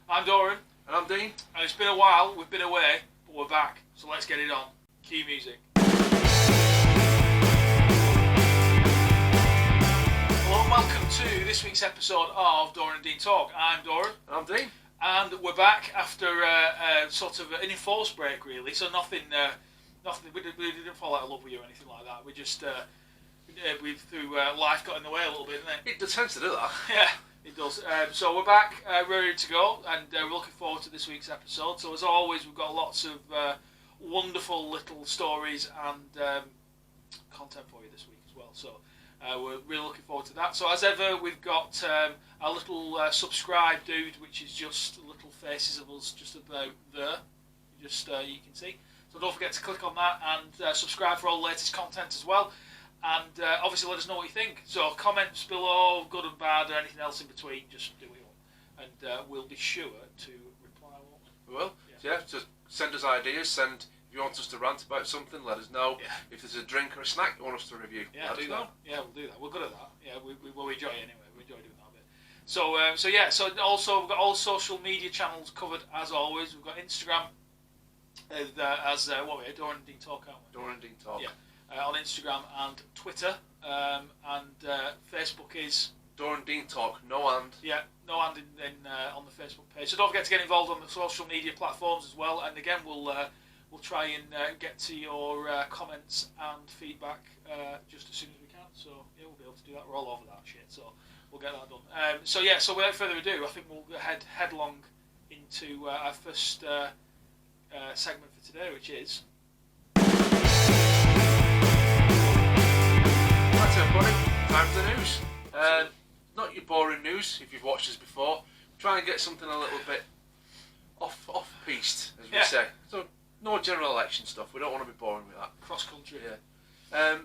I'm Doran. And I'm Dean. And it's been a while, we've been away, but we're back. So let's get it on. Cue music. Hello and welcome to this week's episode of Doran and Dean Talk. I'm Doran. And I'm Dean. And we're back after sort of an enforced break, really. So nothing. We didn't fall out of love with you or anything like that. We just through life got in the way a little bit, didn't it? It tends to do that. Yeah, it does. So we're back, ready to go, and we're looking forward to this week's episode. So as always, we've got lots of wonderful little stories and content for you this week as well. So we're really looking forward to that. So as ever, we've got our little subscribe dude, which is just little faces of us just about there. Just you can see. So don't forget to click on that and subscribe for all the latest content as well. And obviously let us know what you think. So comments below, good and bad, or anything else in between, just do what you want. And we'll be sure to reply all. We will. Yeah, just send us ideas. If you want us to rant about something, let us know. Yeah. If there's a drink or a snack you want us to review, let us know. Yeah, we'll do that. We're good at that. Yeah, we enjoy it anyway. We enjoy doing that bit. So also we've got all social media channels covered as always. We've got Instagram as Doran and Dean Talk, aren't we? Doran and Dean Talk. Yeah. On Instagram and Twitter, and Facebook is Doran and Dean Talk. No and. Yeah, no and on the Facebook page. So don't forget to get involved on the social media platforms as well. And again, we'll try and get to your comments and feedback just as soon as we can. So yeah, we'll be able to do that. We're all over that shit, so we'll get that done. So without further ado, I think we'll head headlong into our first segment for today, which is. Right, everybody, time for the news. Not your boring news if you've watched us before. Try and get something a little bit off-piste, as we say. So no general election stuff. We don't want to be boring with that. Cross country. Yeah.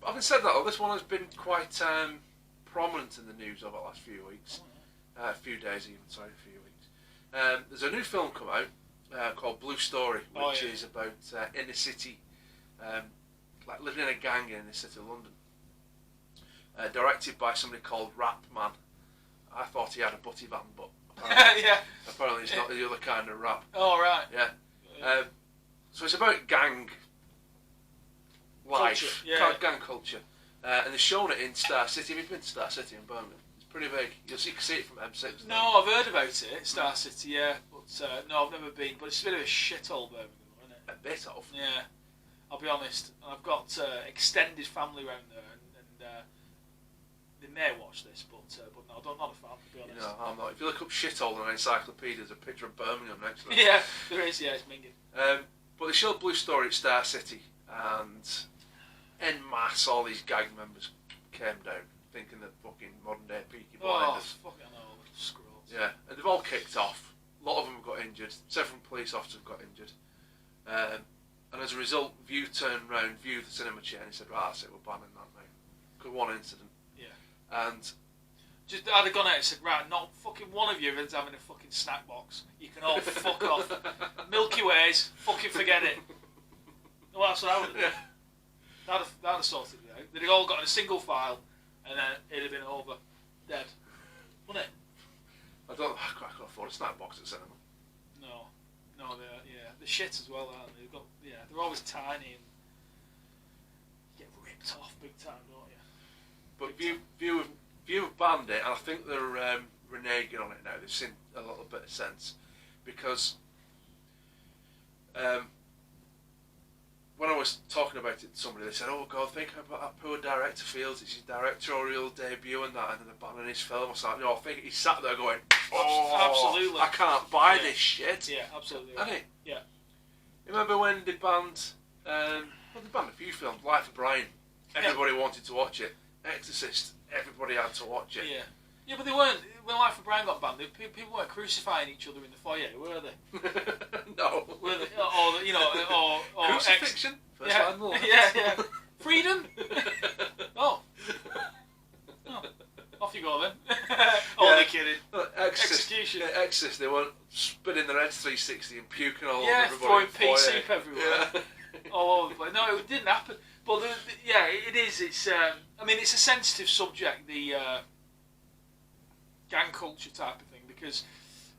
Having said that, this one has been quite prominent in the news over the last few weeks. A few days even. Sorry, a few weeks. There's a new film come out called Blue Story, which is about inner city, like living in a gang in the city of London. Directed by somebody called Rap Man. I thought he had a butty band, but apparently it's not the other kind of rap. Oh, right. Yeah. So it's about gang life, gang culture. And they've shown it in Star City. Have you been to Star City in Birmingham? It's pretty big. You can see it from M6. No, I've heard about it, Star City, yeah. But no, I've never been. But it's a bit of a shithole, Birmingham, isn't it? A bit of. Yeah. I'll be honest. I've got extended family around there, and they may watch this, but no, not a fan, to be honest. No, I'm not. If you look up shithole in an encyclopedia, there's a picture of Birmingham next to it. Yeah, there is, it's minging. But they showed Blue Story at Star City, and en masse all these gang members came down, thinking that fucking modern day Peaky Blinders. Oh, fucking hell, little scrolls. Yeah, and they've all kicked off. A lot of them have got injured. Several police officers have got injured. And as a result, View turned round, View the cinema chain, and said, right, that's it, we're banning that now. Because one incident. And just I'd have gone out and said, right, not fucking one of you is having a fucking snack box. You can all fuck off. Milky Ways, fucking forget it. Well, that's what I would have done. That'd have sorted it out. They'd have all got in a single file, and then it'd have been over. Dead. Wouldn't it? I can't afford a snack box at cinema. No, they're shit as well, aren't they? They're always tiny and you get ripped off big time, don't you? But View have banned it, and I think they're reneging on it now. They've seen a little bit of sense, because when I was talking about it to somebody, they said, "Oh God, think about that poor director feels. It's his directorial debut and that, and then they're banning his film." I was like, "No, I think he sat there going, oh, absolutely, I can't buy this shit." Yeah, absolutely. Hasn't he? Yeah. You remember when they banned? They banned a few films. Life of Brian. Everybody wanted to watch it. Exorcist, everybody had to watch it. Yeah, but they weren't. When Life of Brian got banned, people weren't crucifying each other in the foyer, were they? No. Were they? Or crucifixion. First line of the left. Yeah. Freedom. Oh, off you go then. Only kidding. Execution. Exorcist. They weren't spinning their heads 360 and puking all over everybody. Throwing pea soup everywhere. All over the place. No, it didn't happen. But it is. It's. I mean, it's a sensitive subject, the gang culture type of thing, because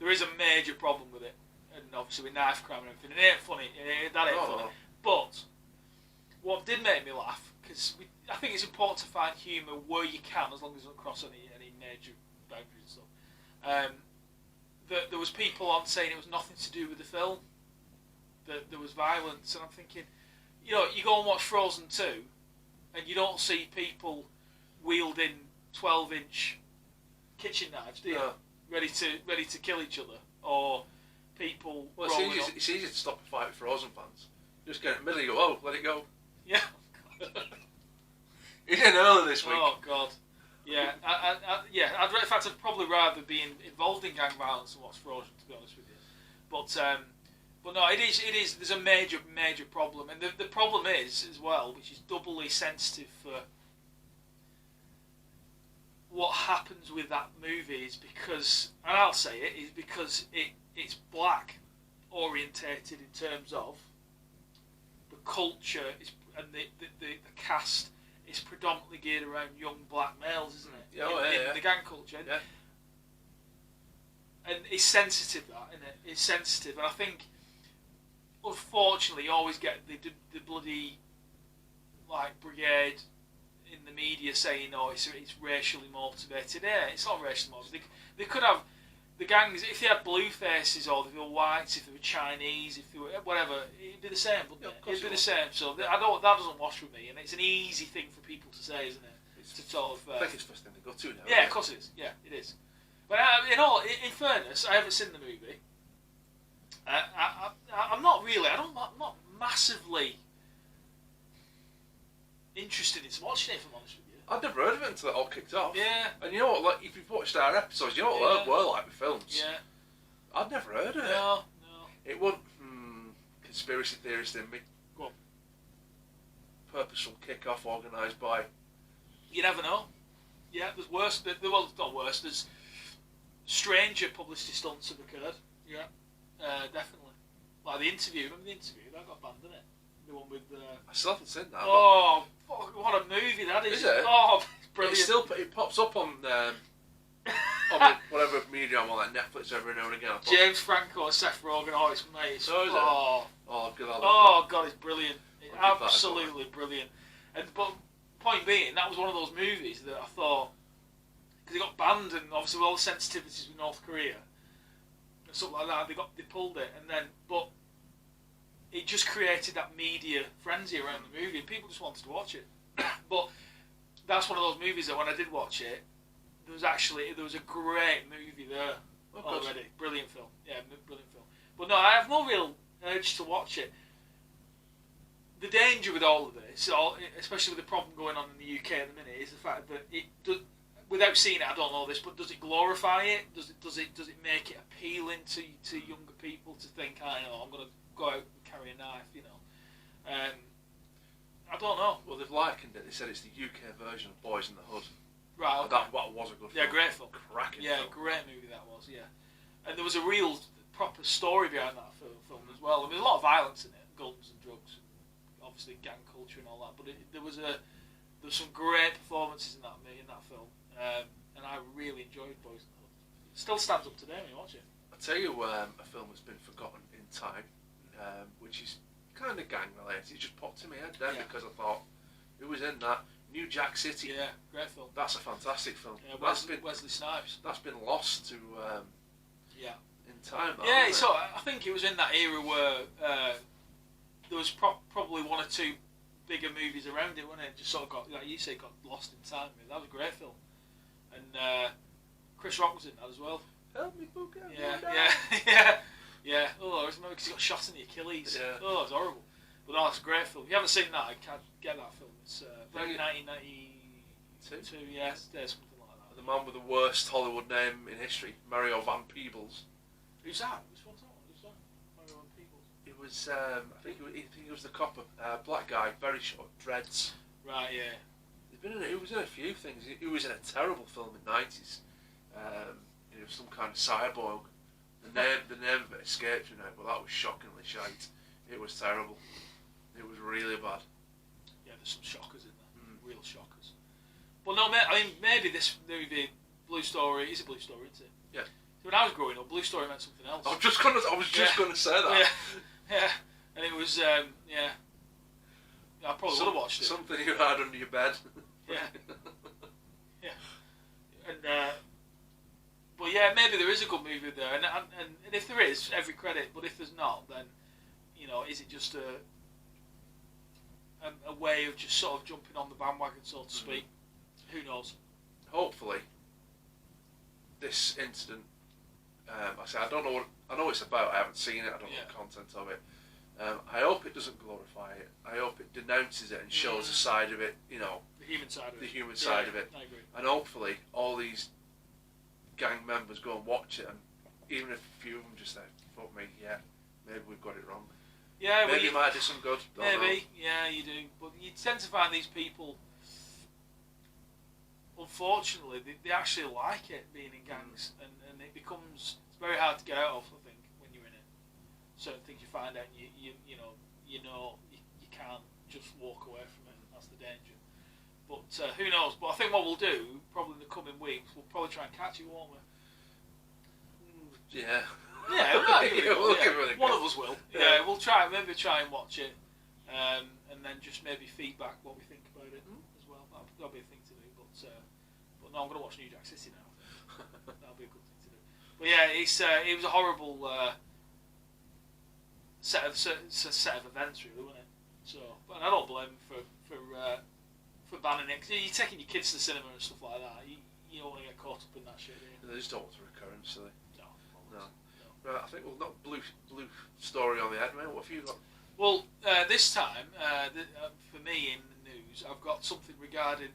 there is a major problem with it, and obviously with knife crime and everything. It ain't funny. That ain't funny. But what did make me laugh, because I think it's important to find humour where you can, as long as it doesn't cross any major boundaries and stuff. That there was people on saying it was nothing to do with the film, that there was violence, and I'm thinking, you know, you go and watch Frozen 2, and you don't see people wielding 12-inch kitchen knives, do you? No. Ready to kill each other, or people. Well, it's easy to stop a fight with Frozen fans. Just get in the middle and go, oh, let it go. Yeah. He didn't earlier this week. Oh God. Yeah. In fact, I'd probably rather be involved in gang violence than watch Frozen, to be honest with you. But no, it is. There's a major problem, and the problem is as well, which is doubly sensitive for what happens with that movie, is because, and I'll say it, is because it's black orientated in terms of the culture and the cast is predominantly geared around young black males, isn't it? In the gang culture. Yeah. And it's sensitive, that, isn't it? It's sensitive, and I think, unfortunately, you always get the bloody brigade in the media saying, "Oh, it's racially motivated." Yeah, it's not racially motivated. They could have the gangs, if they had blue faces, or if they were whites, if they were Chinese, if they were whatever, it'd be the same, wouldn't it? It'd be the same. So that doesn't wash with me, and it's an easy thing for people to say, isn't it? It's to sort of. I think it's the first thing they go to now. Yeah, of course it is. Yeah, it is. But in fairness, I haven't seen the movie. I'm not really. I'm not massively interested in watching it, if I'm honest with you. I'd never heard of it until it all kicked off. Yeah. And you know what? Like, if you've watched our episodes, you know what we're like with films. Yeah. I'd never heard of it. No. It wasn't conspiracy theorist in me. Go on. Purposeful kick-off organised by. You never know. Yeah, there's worse. Well, it's not worse. There's stranger publicity stunts have occurred. Yeah, definitely. Like the interview. Remember the interview? That got banned, didn't it? The one with. I still haven't seen that. Oh, fuck, what a movie that is! Is it? Oh, it's brilliant. It pops up on whatever media I'm on, like Netflix, every now and again. James Franco, Seth Rogen. Oh, it's mate. So is it? Oh, God, it's brilliant. It's absolutely brilliant. But point being, that was one of those movies that I thought, because it got banned, and obviously with all the sensitivities with North Korea and stuff like that, they pulled it, but it just created that media frenzy around the movie, and people just wanted to watch it. But that's one of those movies that when I did watch it, there was a great movie there already. Brilliant film. Yeah, brilliant film. But no, I have no real urge to watch it. The danger with all of this, especially with the problem going on in the UK at the minute, is the fact that it does, without seeing it, I don't know this, but does it glorify it? Does it make it appealing to younger people to think, I know, I'm going to go out and carry a knife, you know? I don't know. Well, they've likened it. They said it's the UK version of Boys in the Hood. Right. Okay. That was a good film. Yeah, great film. Cracking. Yeah, film. great movie that was. Yeah, and there was a real proper story behind that film as well. I mean, there's a lot of violence in it, guns and drugs, obviously gang culture and all that. But there was some great performances in that film, and I really enjoyed Boys in the Hood. It still stands up today when you watch it. I'll tell you a film that's been forgotten in time, which is kind of gang related. It just popped in my head then because I thought, who was in that? New Jack City. Yeah, great film. That's a fantastic film. Yeah, Wesley Snipes. That's been lost to in time. Yeah, so I think it was in that era where there was probably one or two bigger movies around it, wasn't it? Just sort of got, like you say, got lost in time. That was a great film, and Chris Rock was in that as well. Help me, Booker. Yeah. Oh, I remember because he got shot in the Achilles. Yeah. Oh, it was horrible. But no, it's a great film. If you haven't seen that, I can't get that film. It's 1992. Yeah, there's something like that. The man with the worst Hollywood name in history, Mario Van Peebles. Who's that? Who's that? Mario Van Peebles. It was, I think he was the copper, black guy, very short, dreads. Right, yeah. He was in a few things. He was in a terrible film in the 90s. He was some kind of cyborg. The name of it escapes me now, but that was shockingly shite. It was terrible. It was really bad. Yeah, there's some shockers in there. Real shockers. But no, I mean, maybe this movie, Blue Story, is a Blue Story, isn't it? Yeah. So when I was growing up, Blue Story meant something else. I was just gonna say that. Yeah, and it was I probably would have watched it. Something you had under your bed. Yeah. And but yeah, maybe there is a good movie there, and if there is, every credit. But if there's not, then is it just a way of just sort of jumping on the bandwagon, so to speak? Who knows? Hopefully, this incident. I don't know what it's about. I haven't seen it. I don't know the content of it. I hope it doesn't glorify it. I hope it denounces it and shows a side of it. The human side of it. The human side of it. I agree. And hopefully, all these gang members go and watch it, and even if a few of them just say, "Fuck me, yeah, maybe we've got it wrong." Yeah, maybe it might do some good. Maybe, yeah, you do. But you tend to find these people, unfortunately, they actually like it being in gangs, and it's very hard to get out of. I think when you're in it, certain things you find out, and you can't just walk away from it. That's the danger. But who knows? But I think what we'll do, probably in the coming weeks, we'll probably try and catch it, won't we? Yeah. Yeah, we'll give it a go. One of us will. Yeah, we'll try and watch it, and then just maybe feedback what we think about it as well. That'll be a thing to do. But no, I'm going to watch New Jack City now. That'll be a good thing to do. But yeah, it was a horrible set of events, really, wasn't it? So, but I don't blame him for banning it, because you're taking your kids to the cinema and stuff like that. You don't want to get caught up in that shit, do you? They just don't want a recurrence, do they? No. Right, I think we'll knock blue story on the head, mate. What have you got? Well, this time, for me in the news, I've got something regarding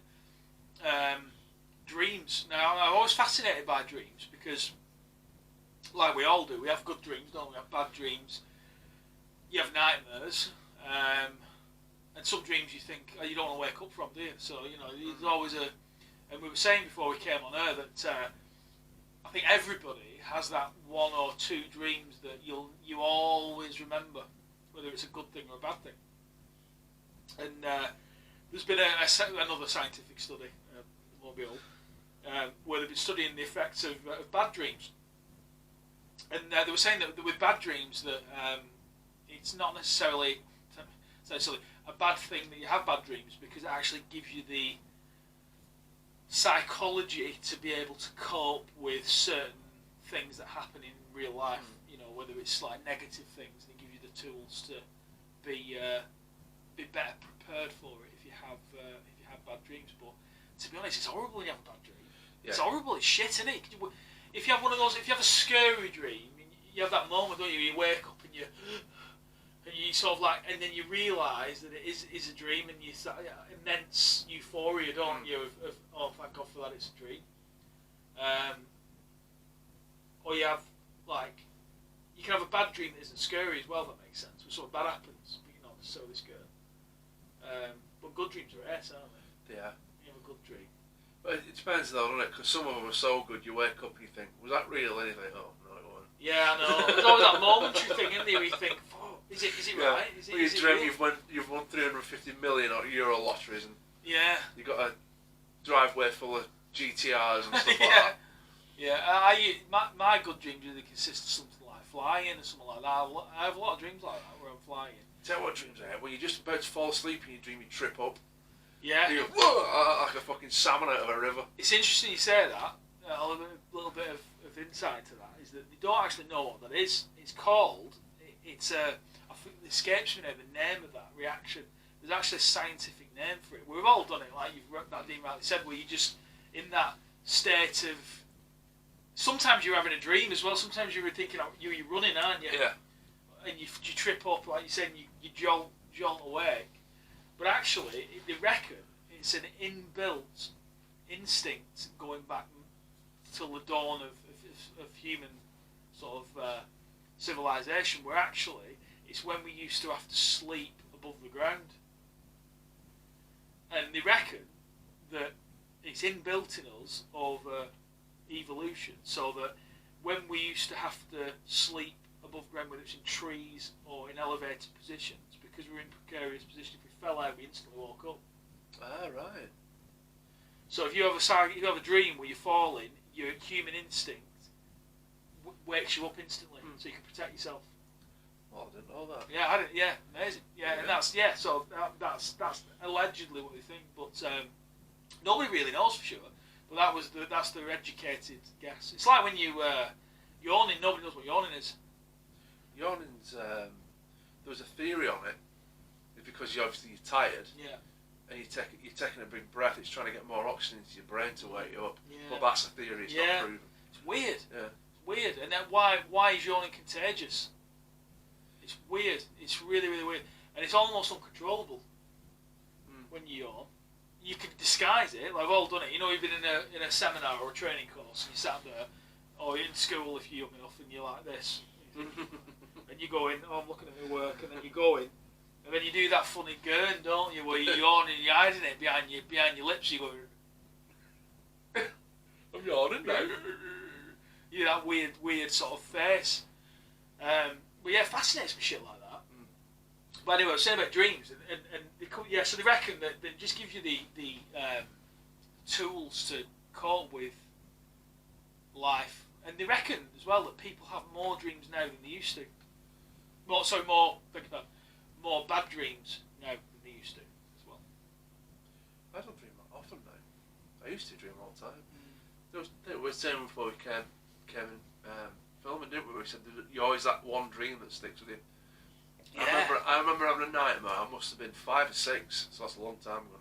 dreams. Now, I'm always fascinated by dreams because, like we all do, we have good dreams, don't we? We have bad dreams. You have nightmares, and some dreams you think you don't want to wake up from, do you? So there's always and we were saying before we came on air that I think everybody has that one or two dreams that you always remember, whether it's a good thing or a bad thing. And there's been another scientific study, won't be old, where they've been studying the effects of bad dreams. And they were saying that with bad dreams that it's not necessarily a bad thing that you have bad dreams, because it actually gives you the psychology to be able to cope with certain things that happen in real life. Whether it's like negative things, and it gives you the tools to be better prepared for it if you have bad dreams. But to be honest, it's horrible when you have a bad dream. Yeah. It's horrible. It's shit, isn't it? If you have one of those, if you have a scary dream, you have that moment, don't you? You wake up and you sort of like, and then you realise that it is a dream, and you start immense euphoria, don't you? Of oh, thank God for that, it's a dream. Or you have you can have a bad dream that isn't scary as well. That makes sense. When something bad happens, but you're not necessarily scared. But good dreams are ace, aren't they? Yeah. You have a good dream. But it depends though, doesn't it? Because some of them are so good, you wake up and you think, was that real? And you think, oh no, it wasn't. Yeah, I know. There's always that momentary thing, isn't there? Where you think, oh, is it right? Is it? You dream real? you've won 350 million euro lotteries, and yeah, you've got a driveway full of GTRs and stuff like that. Yeah, my good dreams really consist of something like flying or something like that. I have a lot of dreams like that where I'm flying. Tell you what dreams I have, when you're just about to fall asleep and you dream you trip up. Yeah. You go, whoa, like a fucking salmon out of a river. It's interesting you say that. A little bit of insight to that is that they don't actually know what that is. It's called, I think it escapes me now, the name of that reaction. There's actually a scientific name for it. We've all done it, like Dean rightly said, where you're just in that state of, sometimes you're having a dream as well, sometimes you're thinking, you're running, aren't you? Yeah. And you trip up, like you said, and you jolt awake. But actually, they reckon it's an inbuilt instinct going back till the dawn of human sort of civilization, where actually it's when we used to have to sleep above the ground. And they reckon that it's inbuilt in us over evolution, so that when we used to have to sleep above ground, whether it's in trees or in elevated positions, because we were in precarious positions, if we fell out, we instantly woke up. Ah, right. So if you have a dream where you're falling, your human instinct wakes you up instantly, so you can protect yourself. Oh, I didn't know that. Yeah, I didn't. Yeah, amazing. Yeah, and that's So that's allegedly what they think, but nobody really knows for sure. But that's the educated guess. It's like when you yawning. Nobody knows what yawning is. Yawning's there was a theory on it. It's because you're tired. Yeah. And you're taking a big breath. It's trying to get more oxygen into your brain to wake you up. Yeah. But that's a theory. It's not proven. It's weird. Yeah. It's weird. And then why is yawning contagious? It's weird. It's really, really weird. And it's almost uncontrollable when you yawn. You can disguise it. Like, I've all done it. You know, you've been in a seminar or a training course and you sat there, or you're in school if you're young enough, and you're like this. And you go in, I'm looking at my work, and then you go in, and then you do that funny gurn, don't you, where you're yawning and you're hiding it behind your lips. You go, I'm yawning now. You do that weird sort of face. But yeah, it fascinates me shit like that. But anyway, I was saying about dreams, and so they reckon that it just gives you the tools to cope with life, and they reckon as well that people have more dreams now than they used to. More bad dreams now than they used to as well. I don't dream that often now. I used to dream all the time. We were saying before we came in filming, didn't we? We said you always that one dream that sticks with you. Yeah. I remember having a nightmare. I must have been 5 or 6, so that's a long time ago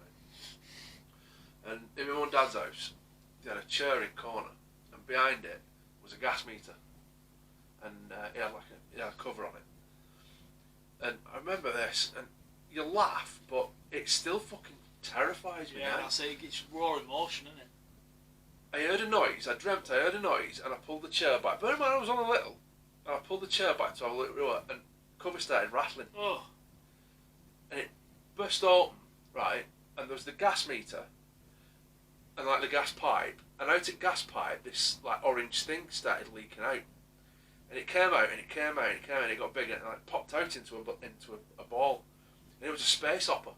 now. And in my mum and dad's house, they had a chair in corner, and behind it was a gas meter, and it had a cover on it. And I remember this, and you laugh, but it still fucking terrifies me. Yeah, that's it. It's raw emotion, isn't it? I heard a noise. I dreamt I heard a noise, and I pulled the chair back. Bear in mind, I was on a little, and I pulled the chair back to have a look through it, and cover started rattling. Oh. And it burst open, right? And there was the gas meter, and like the gas pipe, and out of gas pipe, this like orange thing started leaking out. And it came out, and it came out, and it came out, and it got bigger, and it like popped out into a ball. And it was a space hopper.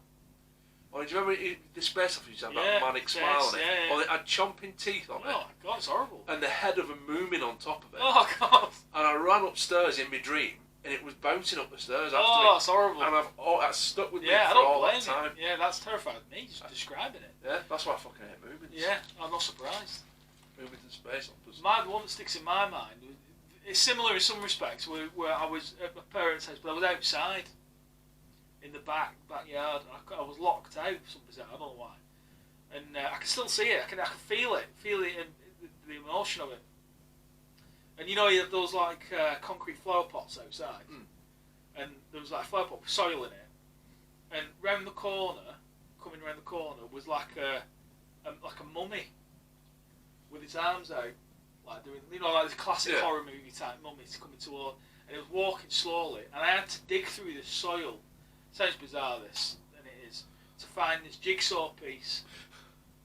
Oh, do you remember the space hopper used to have that manic smile on it? Yeah. Or it had chomping teeth on it. Oh, God, it's horrible. And the head of a moomin on top of it. Oh, God. And I ran upstairs in my dream, and it was bouncing up the stairs after me. Oh, it's horrible. And that's stuck with me I for don't all blame that time. you. Yeah, that's terrified me, just describing it. Yeah, that's why I fucking hate moomins. Yeah, I'm not surprised. Moomins and space hoppers. The one that sticks in my mind, it's similar in some respects, where I was at my parents' house, but I was outside in the backyard. I was locked out for some reason, I don't know why. And I can still see it, I can feel it and the emotion of it. And you know, you have those like concrete flower pots outside, and there was like a flower pot with soil in it, and coming round the corner was like a mummy with its arms out, like doing, you know, like this classic horror movie type mummies coming toward, and it was walking slowly, and I had to dig through the soil. Sounds bizarre, this, and it is, to find this jigsaw piece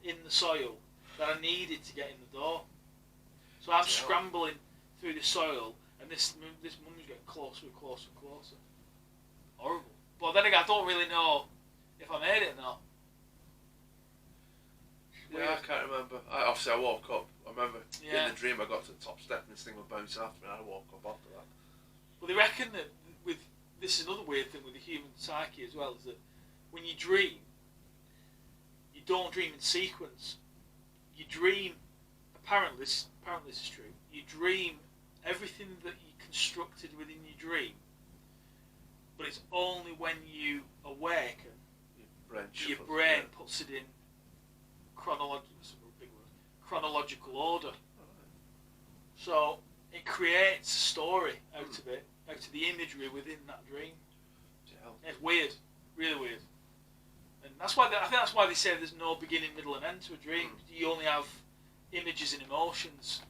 in the soil that I needed to get in the door. So I'm scrambling through the soil, and this mummy's getting closer and closer and closer. Horrible. But then again, I don't really know if I made it or not. Yeah, I can't remember. Obviously, I woke up. I remember in the dream I got to the top step and this thing would bounce after me, and I woke up after that. Well, they reckon that this is another weird thing with the human psyche as well, is that when you dream, you don't dream in sequence. You dream, apparently this is true, you dream everything that you constructed within your dream, but it's only when you awaken, your brain puts it in chronological order. So it creates a story out of it, out of the imagery within that dream. It's weird, really weird. And that's why I think that's why they say there's no beginning, middle, and end to a dream. You only have images and emotions.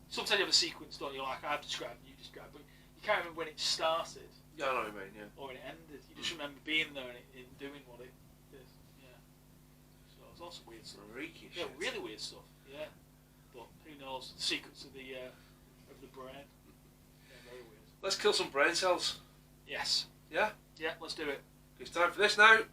Sometimes you have a sequence, don't you? Like I've described, you described, but you can't remember when it started. Yeah, I know what you mean. Yeah. Or when it ended. You just remember being there and doing what it did. Yeah. So it's lots of weird stuff. Freaky Yeah, shit. really weird stuff. Yeah. But who knows the secrets of the brain? Yeah, very weird. Let's kill some brain cells. Yes. Yeah? Yeah, let's do it. It's time for this now.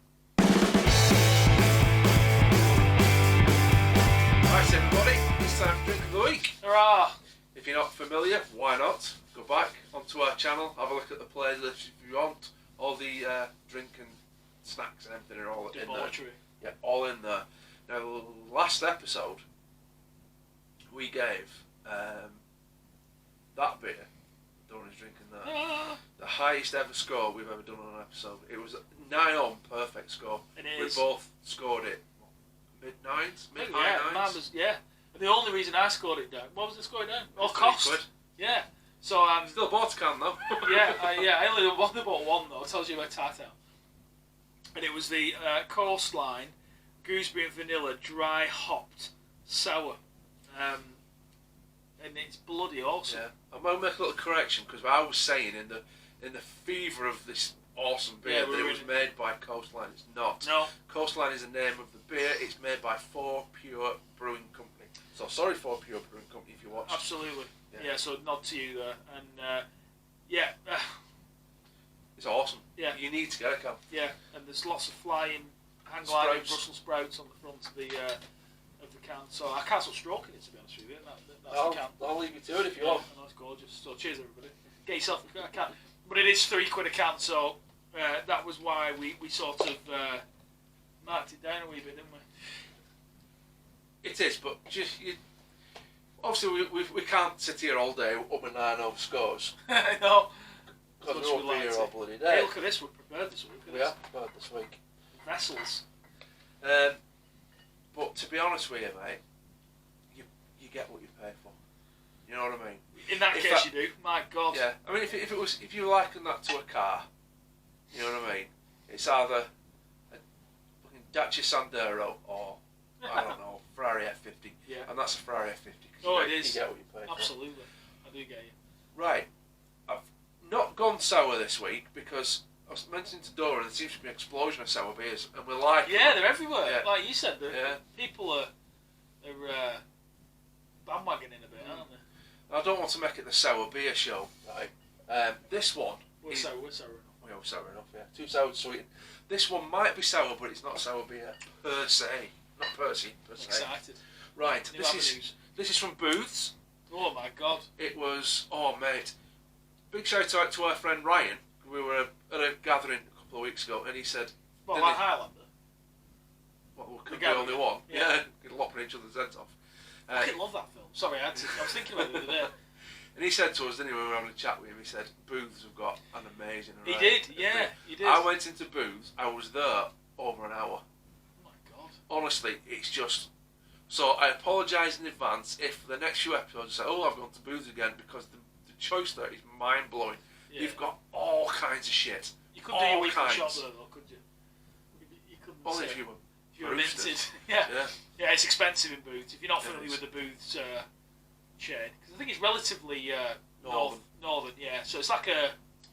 Right, everybody, it's time for Drink of the Week. Hurrah! If If you're not familiar, why not? Go back onto our channel, have a look at the playlist if you want. All the drink and snacks and everything are all in there. Debauchery. Yeah, all in there. Now, last episode, we gave that beer, Donnie's drinking that, the highest ever score we've ever done on an episode. It was a 9-on perfect score. It is. We both scored it mid-9s, mid-high 9s. Mine was, yeah. And the only reason I scored it down, what was the score down? Oh, £30. cost. Yeah. So Still bought a can though. I only bought one though. It tells you about tight out. And it was the Coastline gooseberry and vanilla dry hopped sour, and it's bloody awesome. Yeah, I'm going to make a little correction because I was saying in the fever of this awesome beer that it was made by Coastline. It's not. No. Coastline is the name of the beer. It's made by 4 Pure Brewing Company. So sorry, 4 Pure Brewing Company, if you watch. Absolutely. Yeah. So nod to you there, and yeah. It's awesome. Yeah. You need to get a can. Yeah, and there's lots of flying hang gliding Brussels sprouts on the front of the can. So I can't stop stroking it, to be honest with you. That's the can. I'll leave you to it if you want. I know it's gorgeous. So cheers everybody. Get yourself a can. But it is £3 a can, so that was why we sort of marked it down a wee bit, didn't we? It is, but obviously we can't sit here all day up and 9 over scores. No. Because we're all here all bloody day. Hey, look at this, we're prepared this week. We are prepared this week. Vessels. But to be honest with you, mate, you get what you pay for. You know what I mean? In that case, you do. My God. Yeah. I mean, if you liken that to a car, you know what I mean? It's either a fucking Dacia Sandero or I don't know, Ferrari F50. Yeah. And that's a Ferrari F50. It is. You get what you pay for. Absolutely. I do get you. Right. I've not gone sour this week because I was mentioning to Dora there seems to be an explosion of sour beers, and we're like, they're everywhere. Yeah. Like you said, people are bandwagoning a bit, aren't they? I don't want to make it the sour beer show, right? This one we're sour enough. We're sour enough, yeah. Too sour to sweeten. This one might be sour, but it's not sour beer per se. Not per se. Excited. Right. This is from Booths. Oh my God. It was mate. Big shout out to our friend Ryan. We were at a gathering a couple of weeks ago, and he said, "What, like Highlander? Well, we could be only one. Yeah, lopping each other's heads off." I love that film. Sorry, I was thinking about it the other day. And he said to us, didn't he, when we were having a chat with him, he said, Booths have got an amazing array. He did, yeah, he did. I went into Booths, I was there over an hour. Oh my God. Honestly, it's just... So I apologise in advance if the next few episodes I say, I've gone to Booths again, because the choice there is mind-blowing. Yeah. You've got all kinds of shit. You couldn't do your weekly shop there, though, could you? You couldn't. Only if you were minted. Yeah, it's expensive in Booths. If you're not familiar with the Booths chain, because I think it's relatively northern. Yeah, so it's like a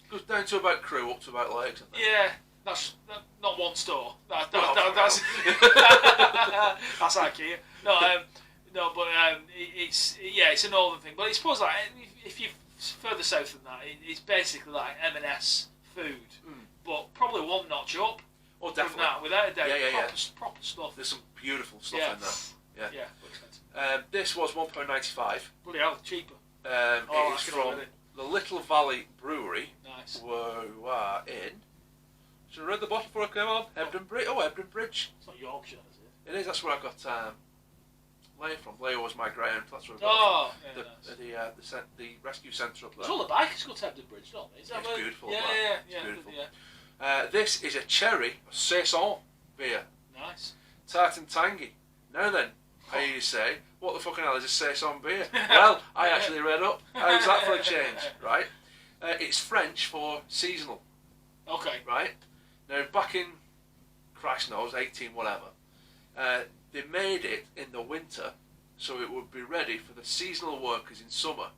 goes down to about Crewe, up to about Lakes, I think. Yeah, that's not one store. That's that's IKEA. No, but it's a northern thing. But I suppose like if you're further south than that, it's basically like M&S food, but probably one notch up. Oh, definitely. From that, without a doubt. Yeah. Proper stuff. There's some beautiful stuff in there. Yeah. This was £1.95. Bloody hell, cheaper. It is from the Little Valley Brewery. Nice. Where we are in. Should I read the bottle before I came on? Hebden Bridge. Oh, Hebden Bridge. It's not Yorkshire, is it? It is. That's where I got Leia from. Leia was my ground. That's where I got the rescue centre up there. It's all the bikers go to Hebden Bridge, don't they? It's beautiful. Yeah. Beautiful. This is a cherry saison beer. Nice. Tart and tangy. Now then, I hear you say, what the fucking hell is a saison beer? Well, I actually read up. How's that for a change, right? It's French for seasonal. Okay. Right? Now, back in Christ knows, 18 whatever, they made it in the winter so it would be ready for the seasonal workers in summer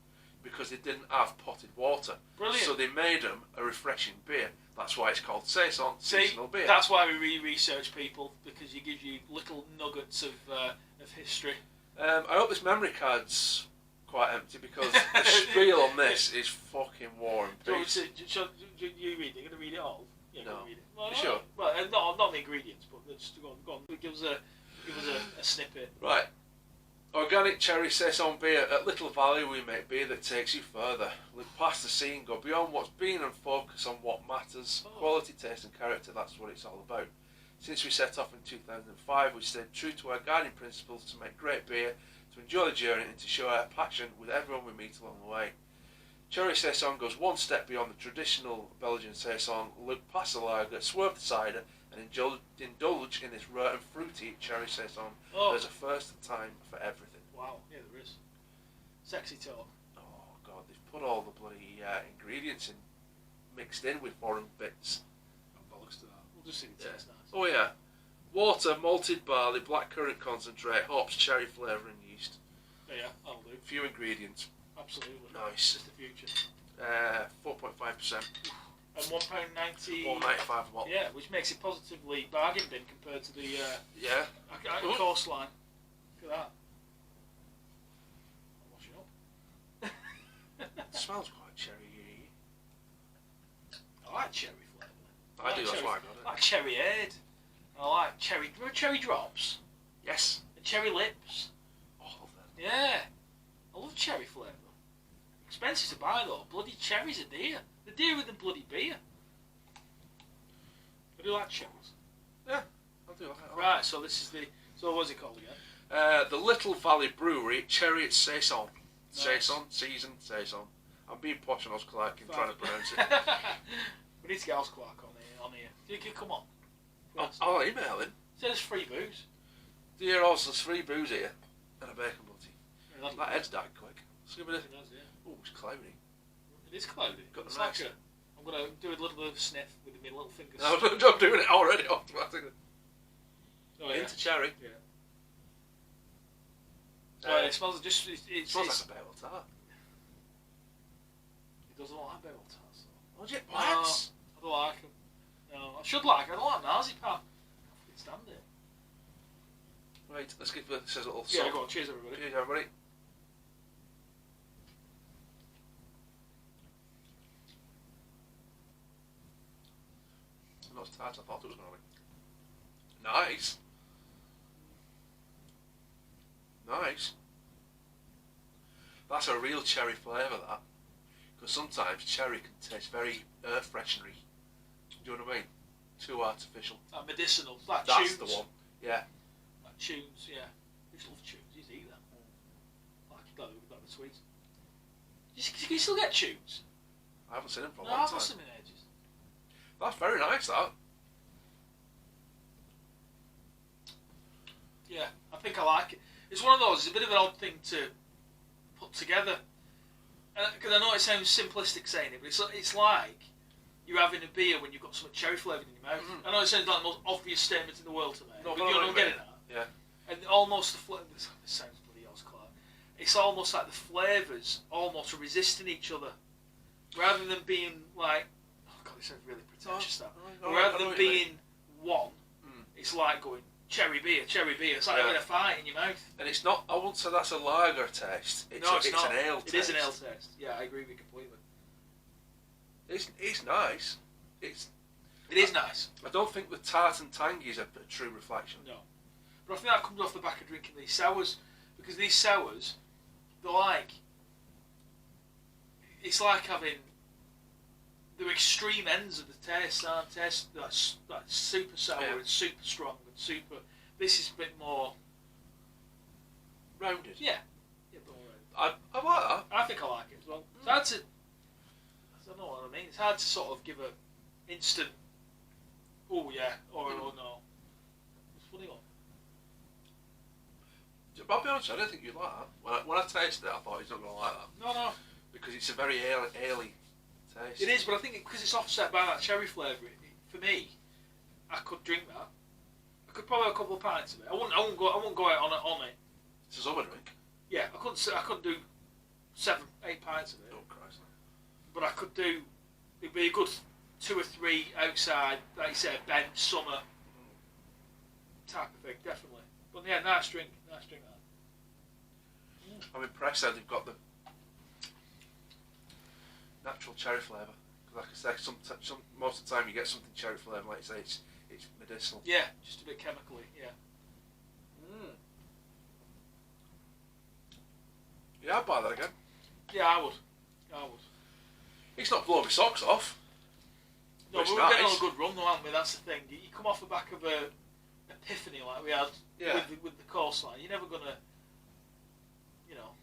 because they didn't have potted water. Brilliant. So they made them a refreshing beer. That's why it's called saison, seasonal beer. That's why we research people, because it gives you little nuggets of history. I hope this memory card's quite empty because the spiel on this is fucking war and peace. So you read it? You're going to read it all? Yeah, no. Read it. Well, you sure? Well, not the ingredients, but just go on. Give us a snippet. Right. Organic cherry saison beer. At Little Valley we make beer that takes you further. Look past the scene, go beyond what's been and focus on what matters. Quality, taste and character, that's what it's all about. Since we set off in 2005 we stayed true to our guiding principles to make great beer, to enjoy the journey and to show our passion with everyone we meet along the way. Cherry saison goes one step beyond the traditional Belgian saison. Look past the lager, swerve the cider and indulge in this rare and fruity cherry saison. There's a first time for everything. Wow, yeah there is. Sexy talk. Oh god, they've put all the bloody ingredients in, mixed in with foreign bits. Bollocks to that. We'll just see it tastes nice. Oh yeah. Water, malted barley, blackcurrant concentrate, hops, cherry flavour and yeast. Yeah, that'll do. Few ingredients. Absolutely. Nice. Just the future. 4.5%. And £1.90. £1.95 a bottle. Yeah, which makes it positively bargain bin compared to the yeah. coastline. Look at that. I'm washing up. It smells quite cherry-y. I like cherry flavour. I do, that's why I got it. I like cherry head. I like cherry. Remember cherry drops? Yes. And cherry lips. All of them. Yeah. I love cherry flavour. Expensive to buy though. Bloody cherries are dear. They're dearer than bloody beer. I do like cherries. Yeah, I do like it. Right, so this is the. So what's it called again? The Little Valley Brewery Cherry Saison. Nice. Saison, seasoned saison. I'm being posh and I was clarking trying to pronounce it. We need to get Osquark on here. Come on. I'll email him. So there's free booze. Dear Oz, there's free booze here and a bacon butty. Yeah, that head's died quick. Let's give it a... Yeah. Oh, it's cloudy. It is cloudy. Got It's the like nice... I'm going to do a little bit of a sniff with my little fingers. No, I'm doing it already automatically. Oh, yeah. Into cherry. Yeah. It smells just... It smells like a barrel tart. It doesn't like barrel tarts though. Oh, what? No, I don't like them. No, I should like them. I don't like marzipan. I can't stand it. Right, let's give this a little... Yeah, go on. Cheers, everybody. Cheers, everybody. Not as tart as I thought it was going to be. Nice. Nice. That's a real cherry flavour, that. Because sometimes cherry can taste very air freshenery. Do you know what I mean? Too artificial. Like medicinal. Like That's tunes. the one. Yeah. Like tunes, yeah. I just love tunes. You eat that. Like the sweets. Can you still get tunes? I haven't seen them for a No, long I've time. not seen them in ages. That's very nice, that. Yeah, I think I like it. It's one of those, it's a bit of an odd thing to put together. Because I know it sounds simplistic saying it, but it's like you're having a beer when you've got some cherry flavoured in your mouth. I know it sounds like the most obvious statement in the world to me, No, but you're not getting that. Yeah. And almost the flavour, this sounds bloody Clark. It's almost like the flavours almost are resisting each other. Rather than being like, oh god, it sounds really pretentious Rather than being one, it's like going, cherry beer. It's like having a fight in your mouth. And it's not, I wouldn't say that's a lager taste. It's No, it's it's not. an ale taste. It is an ale taste. Yeah, I agree with you completely. It's nice. It is nice. I don't think the tart and tangy is a true reflection. No. But I think that comes off the back of drinking these sours. Because these sours, they're like... It's like having... The extreme ends of the taste, aren't taste that's super sour and super strong and super... This is a bit more... Rounded. Yeah. Yeah, but all right. I like that. I think I like it as well. It's hard to... I don't know what I mean. It's hard to sort of give a instant... Oh yeah, or oh no. It's a funny one. I'll be honest, I don't think you'd like that. When I tasted it, I thought he's not going to like that. No. Because it's a very ale-y taste. It is, but I think because it's offset by that cherry flavour, for me, I could drink that. I could probably have a couple of pints of it. I wouldn't go out on it. It's a summer drink. Yeah, I couldn't do 7, 8 pints of it. Oh Christ. But I could do. It'd be a good 2 or 3 outside, like you said, bent summer type of thing, definitely. But yeah, nice drink that. I'm impressed that they've got the natural cherry flavour. Like I say, most of the time you get something cherry flavour, like you say, it's medicinal. Yeah, just a bit chemically, yeah. Yeah, I'd buy that again. Yeah, I would. It's not blowing my socks off. No, but we're getting on a good run though, aren't we? That's the thing. You come off the back of a epiphany like we had with the coastline. You're never gonna, you know.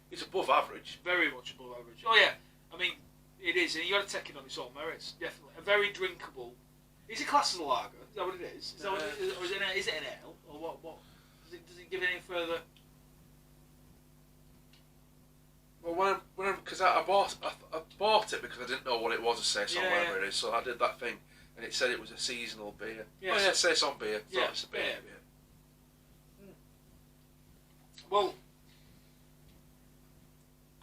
It's above average. Very much above average. Oh yeah, I mean it is, and you got to take it on its own merits. Definitely, a very drinkable. Is it classed as a lager? Is that what it is? Is that what it is? Or is it an ale? Or what? Does it give it any further? Well, because I bought it because I didn't know what it was to say on whatever it is, so I did that thing, and it said it was a seasonal beer. Yes. Oh yeah, say it's on beer. Yeah, it's a beer. Yeah. Well,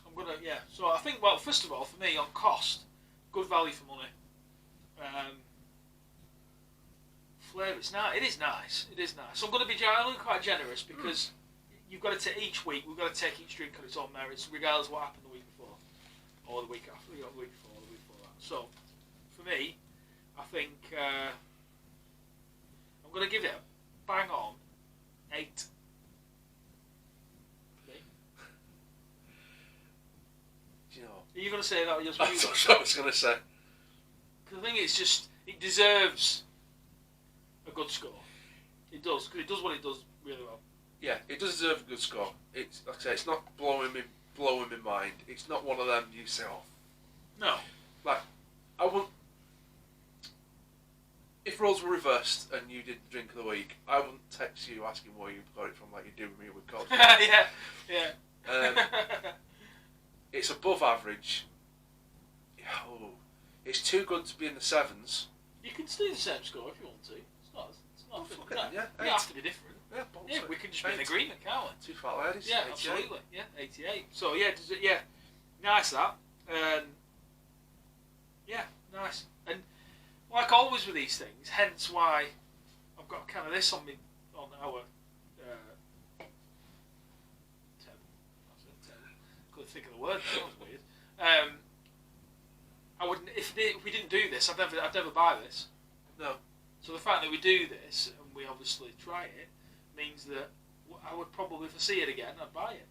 I'm gonna So I think first of all, for me on cost, good value for money. Flavour, it is nice. So I'm gonna be quite generous because. You've got to each week. We've got to take each drink on its own merits, regardless of what happened the week before, or the week after, the week before, or the week before that. So, for me, I think I'm going to give it a bang on 8. Do you know? Are you going to say that? That's what I was going to say. Because I think it deserves a good score. It does, because it does what it does really well. Yeah, it does deserve a good score. It's like I say, it's not blowing my mind. It's not one of them you say, oh. No. Like, I wouldn't. If roles were reversed and you did the drink of the week, I wouldn't text you asking where you got it from like you do with me with cold. Yeah. It's above average. Oh, it's too good to be in the 7s. You can still do the same score if you want to. It's not. Yeah, it has to be different. Yeah, we can just be in agreement, can't we? Two fat ladies. Yeah, 88. absolutely. Yeah, 88. So nice that. Nice. And like always with these things, hence why I've got kind of this on our 10. Couldn't think of the word. That was weird. I wouldn't if we didn't do this. I'd never buy this. No. So the fact that we do this and we obviously try it means that I would probably, if I see it again, I'd buy it.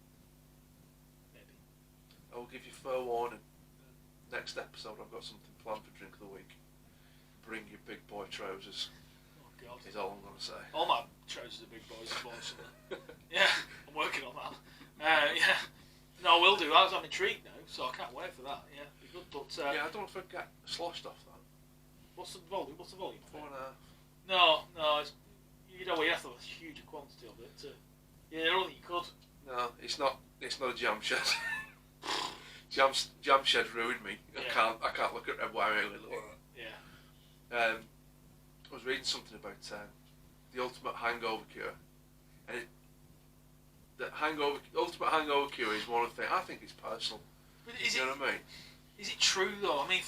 Maybe. I will give you fair warning. Next episode, I've got something planned for drink of the week. Bring your big boy trousers. Oh God. Is all I'm going to say. All my trousers are big boys, unfortunately. Yeah, I'm working on that. No, I will do. I'm intrigued now, so I can't wait for that. Yeah, be good. But I don't forget sloshed off that. What's the volume? 4.5. No, you have to have a huge quantity of it. I don't think you could. No, it's not a jam shed. Jam shed ruined me. Yeah. I can't look at red wine really. Yeah. I was reading something about the ultimate hangover cure, and the ultimate hangover cure is one of the things. I think it's personal. But you know what I mean? Is it true though? I mean,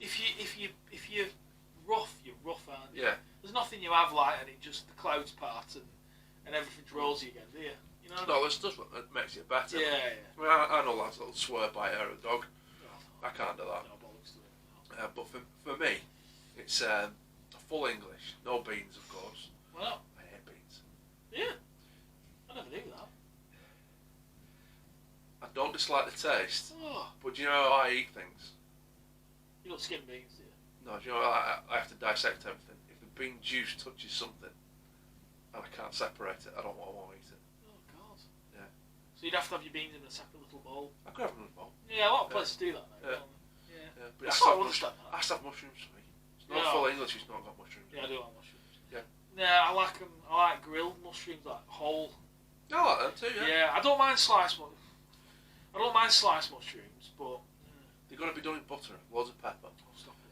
if you're rough, you're rough, aren't you? Yeah. There's nothing you have like, and it just the clouds part and everything's rosy again, do you? You know. No, that's just what makes it better. Yeah. I mean, I know lads that'll swear by hair of a dog. Oh, I can't do that. No bollocks to it. But for me, it's full English, no beans, of course. Well. I hate beans. Yeah. I never knew that. I don't dislike the taste, Oh. but do you know how I eat things? You don't skin beans, do you? No, do you know I have to dissect everything. If the bean juice touches something and I can't separate it, I don't want to eat it. Oh God. Yeah. So you'd have to have your beans in a separate little bowl. I could have them in a bowl. Yeah, a lot of places do that now. Yeah. Yeah. But I understand that. I have to have mushrooms for me. It's not full English, it's not got mushrooms. Yeah, I do like mushrooms. Yeah. Yeah, I like them. I like grilled mushrooms, like whole. I like them too, yeah. Yeah, I don't mind sliced mushrooms, but they've got to be done in butter, loads of pepper. I'll stop it.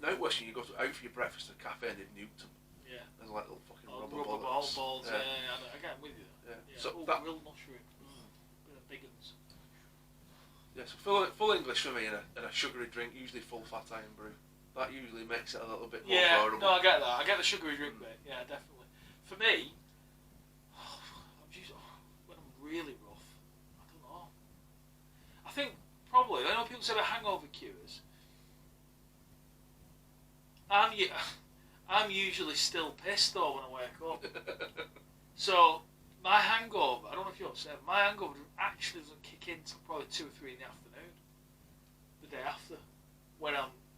No Western, you go out for your breakfast at a cafe and they've nuked them. Yeah. There's like little fucking rubber balls. balls. Yeah, I get with you. Yeah. Yeah. So grilled mushroom. Big ones. Yeah, so full English for me and a sugary drink, usually full fat iron brew. That usually makes it a little bit more affordable. No, I get that. I get the sugary drink bit. Yeah, definitely. For me, when I'm really rough, I don't know. I think probably, I know people say about hangover cures. I'm usually still pissed though when I wake up. So my hangover, I don't know if you're the same, my hangover actually doesn't kick in till probably 2 or 3 in the afternoon. The day after.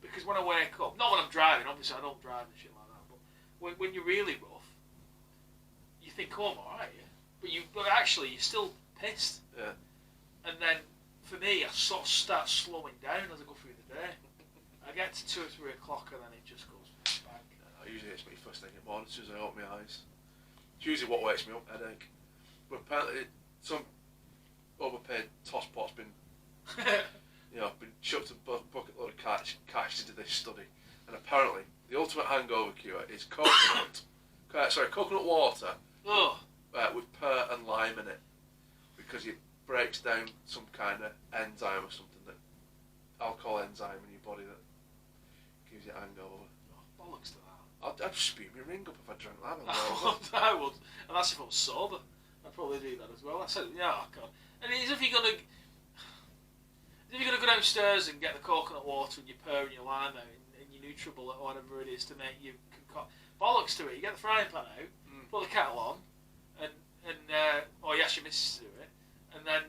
Because when I wake up, not when I'm driving, obviously I don't drive and shit like that, but when you're really rough, you think, oh, I'm alright, yeah. But actually, you're still pissed. Yeah. And then, for me, I sort of start slowing down as I go through the day. I get to 2 or 3 o'clock and then it just goes back. Usually it's me first thing in the morning as soon as I open my eyes. It's usually what wakes me up, headache. But apparently some overpaid tosspot's been been chucked a bucket load of cash into this study. And apparently the ultimate hangover cure is coconut water with pear and lime in it. Because it breaks down some kind of enzyme or something, that alcohol enzyme in your body that gives you a hangover. Oh, bollocks to that. I'd just spew my ring up if I drank that. I would, and that's if I was sober. I'd probably do that as well. I said, yeah, oh God. And as if you're gonna go downstairs and get the coconut water and your pear and your lime out and your Nutribullet or whatever it is to make you bollocks to it. You get the frying pan out, put the kettle on, and or you ask your missus to do it, and then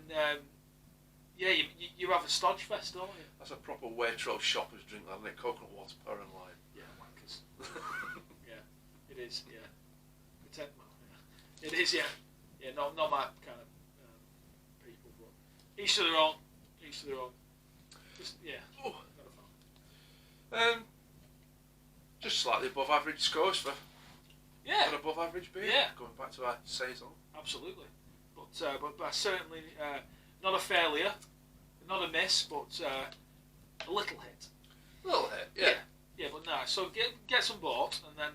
you have a stodge fest, don't you? That's a proper Waitrose shopper's drink, isn't it? Coconut water, pear and lime. Yeah, wankers. Yeah, it is. Yeah, pretend well. Yeah. It is. Yeah, yeah. Not my kind of people, but each to their own. Each to their own. Just Oh. Just slightly above average scores for an above average beer. Yeah. Going back to our saison. Absolutely, but certainly not a failure, not a miss, but a little hit. A little hit, yeah. Yeah, but no. So get some bought, and then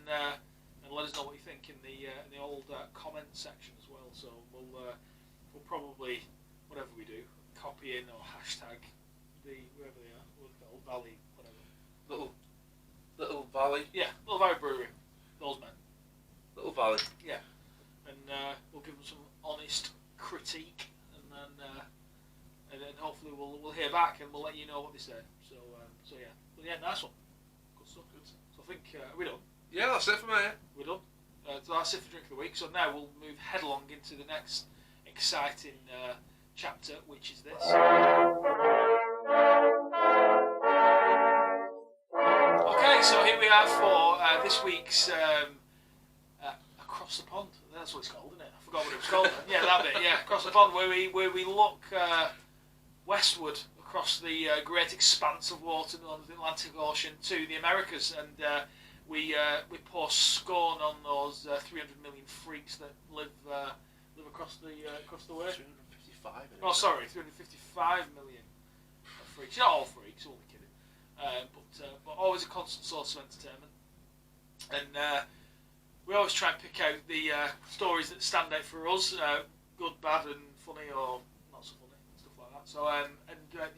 and let us know what you think in the old comment section as well. So we'll probably, whatever we do, copy in or hashtag wherever they are, Little Valley, whatever. Little Valley. Yeah, Little Valley Brewery. Those men. Little Valley. Yeah, and we'll give them some honest critique, and then hopefully we'll hear back and we'll let you know what they say. So yeah, but yeah, nice one. Good stuff. Good. So I think are we done? Yeah, that's it for me. We're done. So that's it for Drink of the Week. So now we'll move headlong into the next exciting chapter, which is this. Okay, so here we are for this week's Across the Pond. That's what it's called, isn't it? I forgot what it was called. Yeah, that bit. Yeah, Across the Pond, where we look westward across the great expanse of water on the Atlantic Ocean to the Americas, and we pour scorn on those 300 million freaks that live across the way. 355. Oh, sorry, 355 million freaks. Not all freaks, all the kidding. But always a constant source of entertainment. And we always try and pick out the stories that stand out for us, good, bad, and funny, or not so funny, stuff like that. So,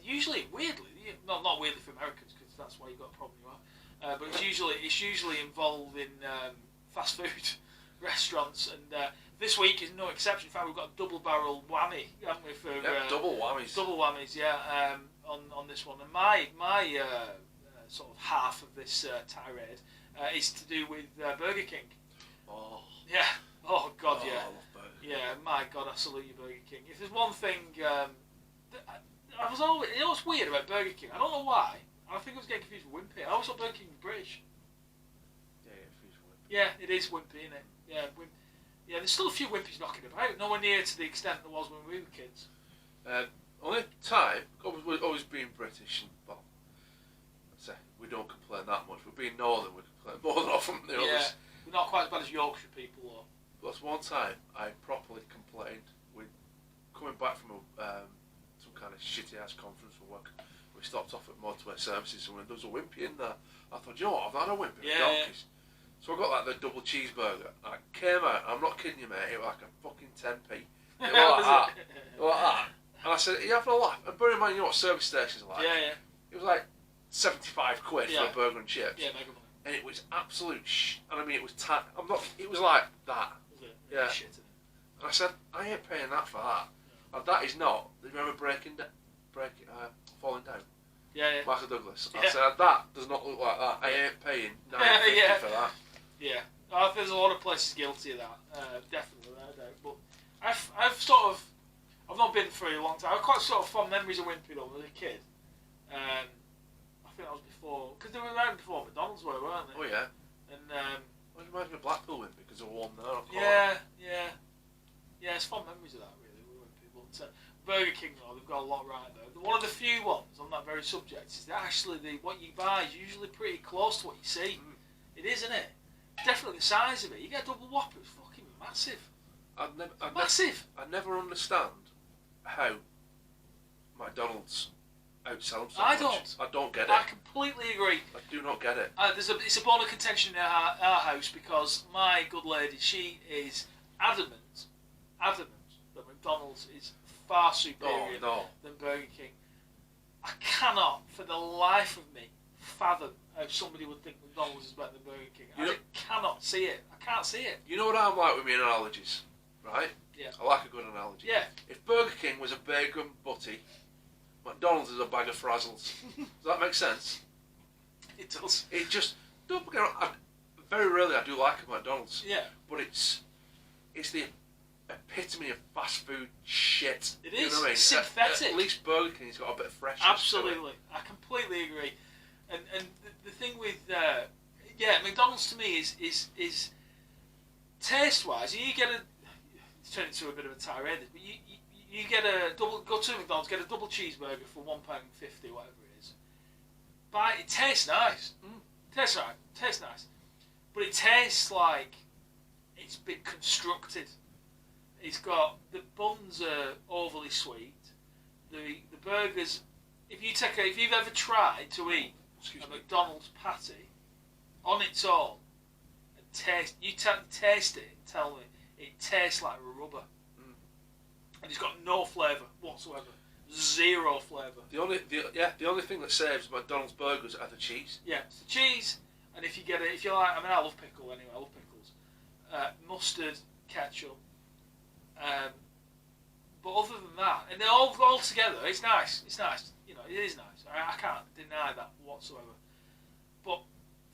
usually, weirdly, not weirdly for Americans, because that's why you've got a problem you are. But it's usually involved in fast food restaurants, and this week is no exception. In fact, we've got a double barrel whammy, haven't we? For double whammies. Double whammies, yeah. On this one, and my sort of half of this tirade is to do with Burger King. Oh. Yeah. Oh God, yeah. I love Burger King. Yeah, my God, I salute you, Burger King. If there's one thing, I was always, you know what's weird about Burger King? I don't know why. I think I was getting confused with Wimpy. I always thought Burger King was British. Yeah, confused with Wimpy. Yeah, it is Wimpy, isn't it? Yeah, yeah. There's still a few Wimpies knocking about. Nowhere near to the extent there was when we were kids. Only time, we've always been British, and well, I'd say we don't complain that much. We're being Northern, we complain more than often than the others. We're not quite as bad as Yorkshire people, though. That's one time I properly complained. We're coming back from some kind of shitty ass conference for work. We stopped off at Motorway Services, and there was a Wimpy in there. I thought, you know what, I've had a Wimpy for donkeys. So I got like the double cheeseburger. And I came out, I'm not kidding you, mate, it was like a fucking 10p. It was like that. It was like that. And I said, are you having a laugh? And bear in mind, you know what service stations are like? Yeah. It was like 75 quid for a burger and chips. Yeah, mega money. And it was absolute and I mean, it was it was like that. Was it? Yeah. Shit, isn't it? And I said, I ain't paying that for that. No. And that is not, do you remember falling down? Yeah. Michael Douglas. Yeah. I said, that does not look like that. I ain't paying $9.50 for that. Yeah. I think there's a lot of places guilty of that. Definitely, no doubt. But I've not been for a long time. I've quite sort of fond memories of Wimpy though as a kid. I think that was before, because they were around before McDonald's were, weren't they? Oh yeah. And What reminds me of Blackpool Wimpy because of one there. yeah, it's fond memories of that really with Wimpy. But Burger King though, they've got a lot right there. One of the few ones on that very subject is that actually what you buy is usually pretty close to what you see. It is, isn't it? Definitely the size of it. You get a double Whopper, it's fucking massive. I never understand how McDonald's outsell them so much. I don't get it. I completely agree. I do not get it. It's a bone of contention in our house because my good lady, she is adamant that McDonald's is far superior than Burger King. I cannot, for the life of me, fathom how somebody would think McDonald's is better than Burger King. I cannot see it. I can't see it. You know what I'm like with my analogies, right? Yeah. I like a good analogy. Yeah. If Burger King was a bacon butty, McDonald's is a bag of frazzles. Does that make sense? It does. It just don't get. Very rarely I do like a McDonald's. Yeah. But it's the epitome of fast food shit. It is. You know what I mean? It's synthetic. At least Burger King's got a bit of freshness. Absolutely. I completely agree. And the thing with McDonald's to me is taste wise. You get it's turned into a bit of a tirade, but you get a double. Go to McDonald's, get a double cheeseburger for £1.50, whatever it is. It tastes nice. Tastes nice, but it tastes like it's been constructed. It's got the buns are overly sweet. The burgers. If you've ever tried to eat a McDonald's patty on its own and taste it and tell me it tastes like rubber, and it's got no flavour whatsoever, zero flavour. The only thing that saves McDonald's burgers are the cheese. Yeah, it's the cheese, and if you like, I love pickle anyway. I love pickles, mustard, ketchup. But other than that, and they're all together, it's nice. It's nice. You know, it is nice. I can't deny that whatsoever. But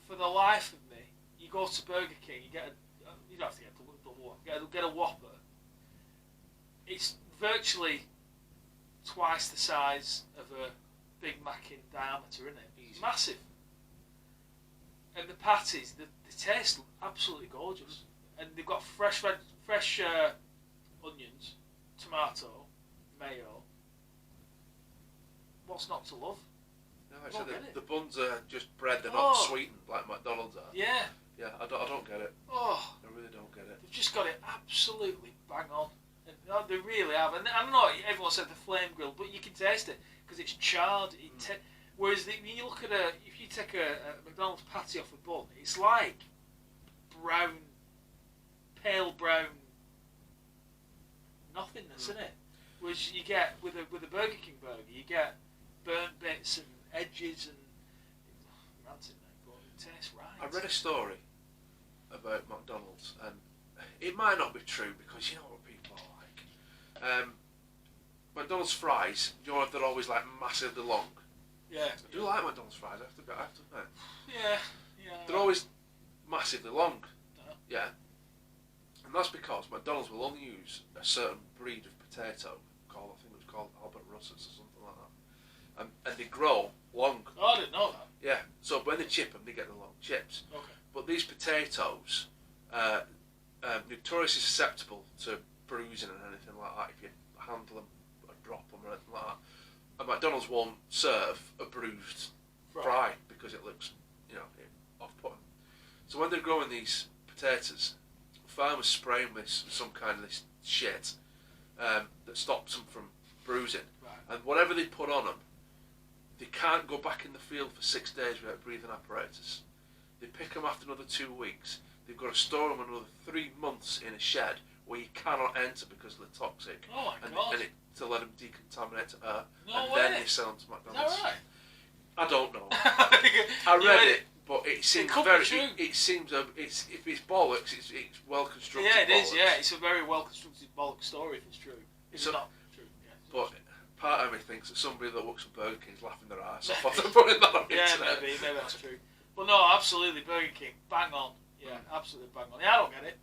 for the life of me, you go to Burger King, you don't have to get a double one. Get a Whopper. It's virtually twice the size of a Big Mac in diameter, isn't it? It's massive. And the patties, they taste absolutely gorgeous. And they've got fresh onions, tomato, mayo. What's not to love? No, actually, the buns are just bread. They're not sweetened like McDonald's are. Yeah. Yeah, I don't get it. Oh. I really don't get it. They've just got it absolutely bang on. And they really have. And I know everyone said the flame grill, but you can taste it because it's charred. Whereas when you look at if you take a McDonald's patty off a bun, it's like brown, pale brown nothingness, isn't it? Whereas you get with a Burger King burger, you get burnt bits and edges and ranting there, but it tastes right. I read a story about McDonald's, and it might not be true because you know what people are like. McDonald's fries, you know, they're always like massively long. Yeah. I do like McDonald's fries. I have to admit. Yeah. They're always massively long. Yeah. And that's because McDonald's will only use a certain breed of potato I think it was called Albert Russets or something like that. And they grow long. Oh, I didn't know that. Yeah, so when they chip them, they get the long chips. Okay. But these potatoes are notoriously susceptible to bruising and anything like that if you handle them or drop them or anything like that. And McDonald's won't serve a bruised fry because it looks, off-putting. So when they're growing these potatoes, farmers spray them with some kind of this shit that stops them from bruising. Right. And whatever they put on them, they can't go back in the field for 6 days without breathing apparatus. They pick them after another 2 weeks. They've got to store them another 3 months in a shed where you cannot enter because they're toxic. Oh my God. To let them decontaminate to air. No and way. Then you sell them to McDonald's. Is that right? I don't know. I read it, but it seems very. True. It seems if it's bollocks, it's well constructed. Yeah, it bollocks. is. Yeah, it's a very well constructed bollock story if it's true. It's not true. Yeah, but part of me thinks that somebody that works for Burger King is laughing their ass off after putting that on the internet. Maybe that's true. But no, absolutely, Burger King, bang on. Yeah, absolutely bang on. Yeah, I don't get it.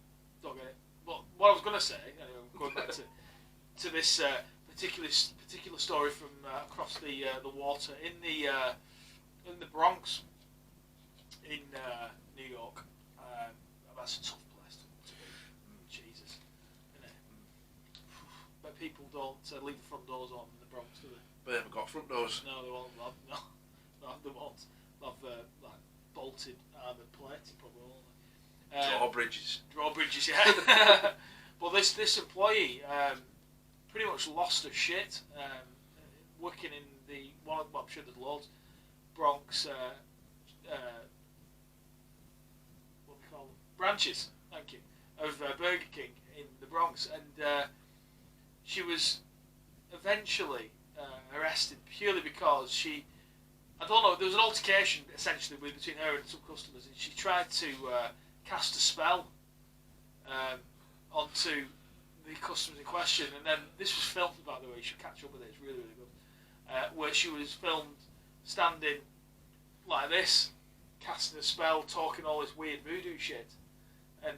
but what I was going to say, anyway, going back to this particular story from across the water in the Bronx in New York. That's a tough place to be. Jesus, isn't it? But people don't leave the front doors on in the Bronx, do they? They haven't got front doors. No, they won't. No, they won't. They'll have like bolted armoured plating, probably, won't they? Drawbridges, yeah. But this employee pretty much lost her shit working in the one. Well, I'm sure there's loads. Bronx. What do we call them? Branches. Thank you. Of Burger King in the Bronx, and she was eventually arrested purely because she. I don't know. There was an altercation essentially between her and some customers, and she tried to cast a spell onto the customers in question. And then this was filmed, by the way. You should catch up with it. It's really, really good. Where she was filmed standing like this, casting a spell, talking all this weird voodoo shit, and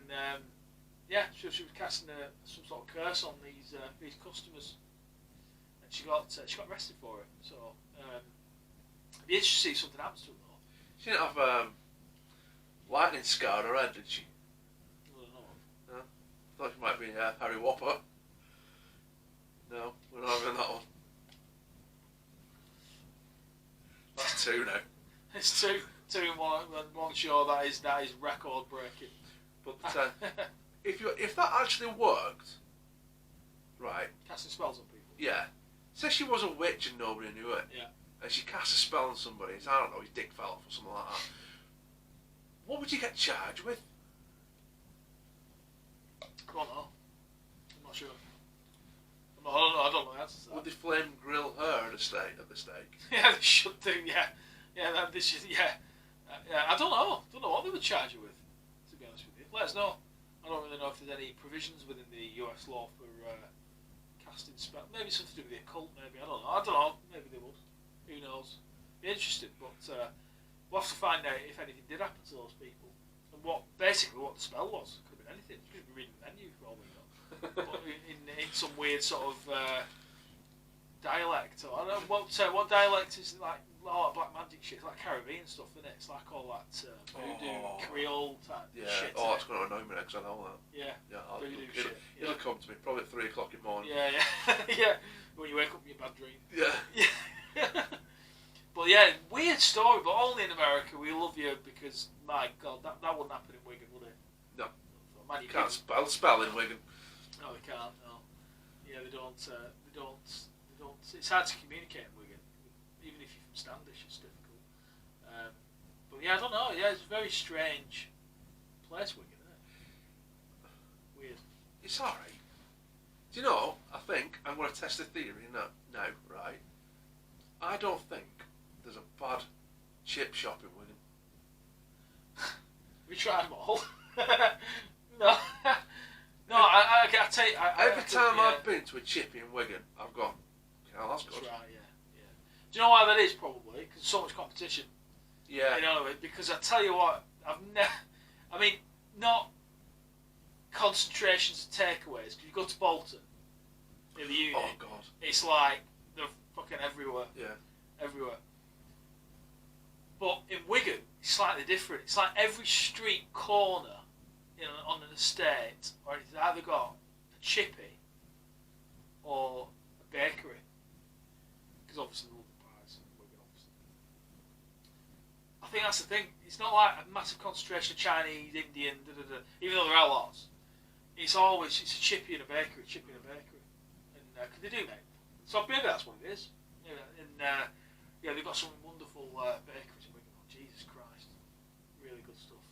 yeah, she was casting some sort of curse on these customers, and she got arrested for it. So. It'd be interesting to see something happens to her though. She didn't have lightning scarred her head, did she? I don't know. No? I thought she might be Harry Whopper. No, we're not having that one. That's two now. It's two in one show. That is record breaking. But if that actually worked, right? Casting spells on people. Yeah. Say she was a witch and nobody knew it. Yeah. And she cast a spell on somebody, I don't know, his dick fell off or something like that. What would you get charged with? I don't know. I'm not sure. I don't know the answer to that. Would they flame grill her at the stake? Yeah, they should do. Yeah, this is yeah. I don't know. What they would charge you with. To be honest with you, let us know. I don't really know if there's any provisions within the US law for casting spell. Maybe something to do with the occult. Maybe I don't know. Maybe they would. Who knows? Be interesting, but we'll have to find out if anything did happen to those people and what the spell was. Could have been anything. Could have been reading the menu for all we know. But in some weird sort of dialect, or I don't know what dialect is it, like all that black magic shit, like Caribbean stuff, isn't it? It's like all that voodoo Creole type shit. Oh, that's going to annoy me next. I know that. Yeah. Voodoo shit. It'll come to me probably at 3 o'clock in the morning. Yeah. Yeah. When you wake up in your bad dream. Yeah. But yeah, weird story, but only in America. We love you because, my God, that wouldn't happen in Wigan, would it? No. Man, you can't spell in Wigan. No, they can't. No. Yeah, they don't. It's hard to communicate in Wigan, even if you're from Standish. It's difficult. But yeah, I don't know. Yeah, it's a very strange place, Wigan, isn't it? Weird. It's alright. Do you know? I think I'm going to test the theory now. Right? I don't think there's a bad chip shop in Wigan. We tried them all. No. I tell you. Every time I've been to a chippy in Wigan, I've gone, oh, that's good. That's right, yeah. Do you know why that is, probably? Because there's so much competition. Yeah. You know, because I tell you what, not concentrations of takeaways. Because you go to Bolton, in the uni, oh, God. It's like, they're fucking everywhere. Yeah. Everywhere. But in Wigan, it's slightly different. It's like every street corner on an estate, or it's either got a chippy or a bakery. Because obviously they love the pies in Wigan, obviously. I think that's the thing. It's not like a massive concentration of Chinese, Indian, even though there are lots. It's a chippy and a bakery, And cause they do, mate. So maybe that's what it is. Yeah, they've got some wonderful bakeries in Wigan. Oh, Jesus Christ. Really good stuff.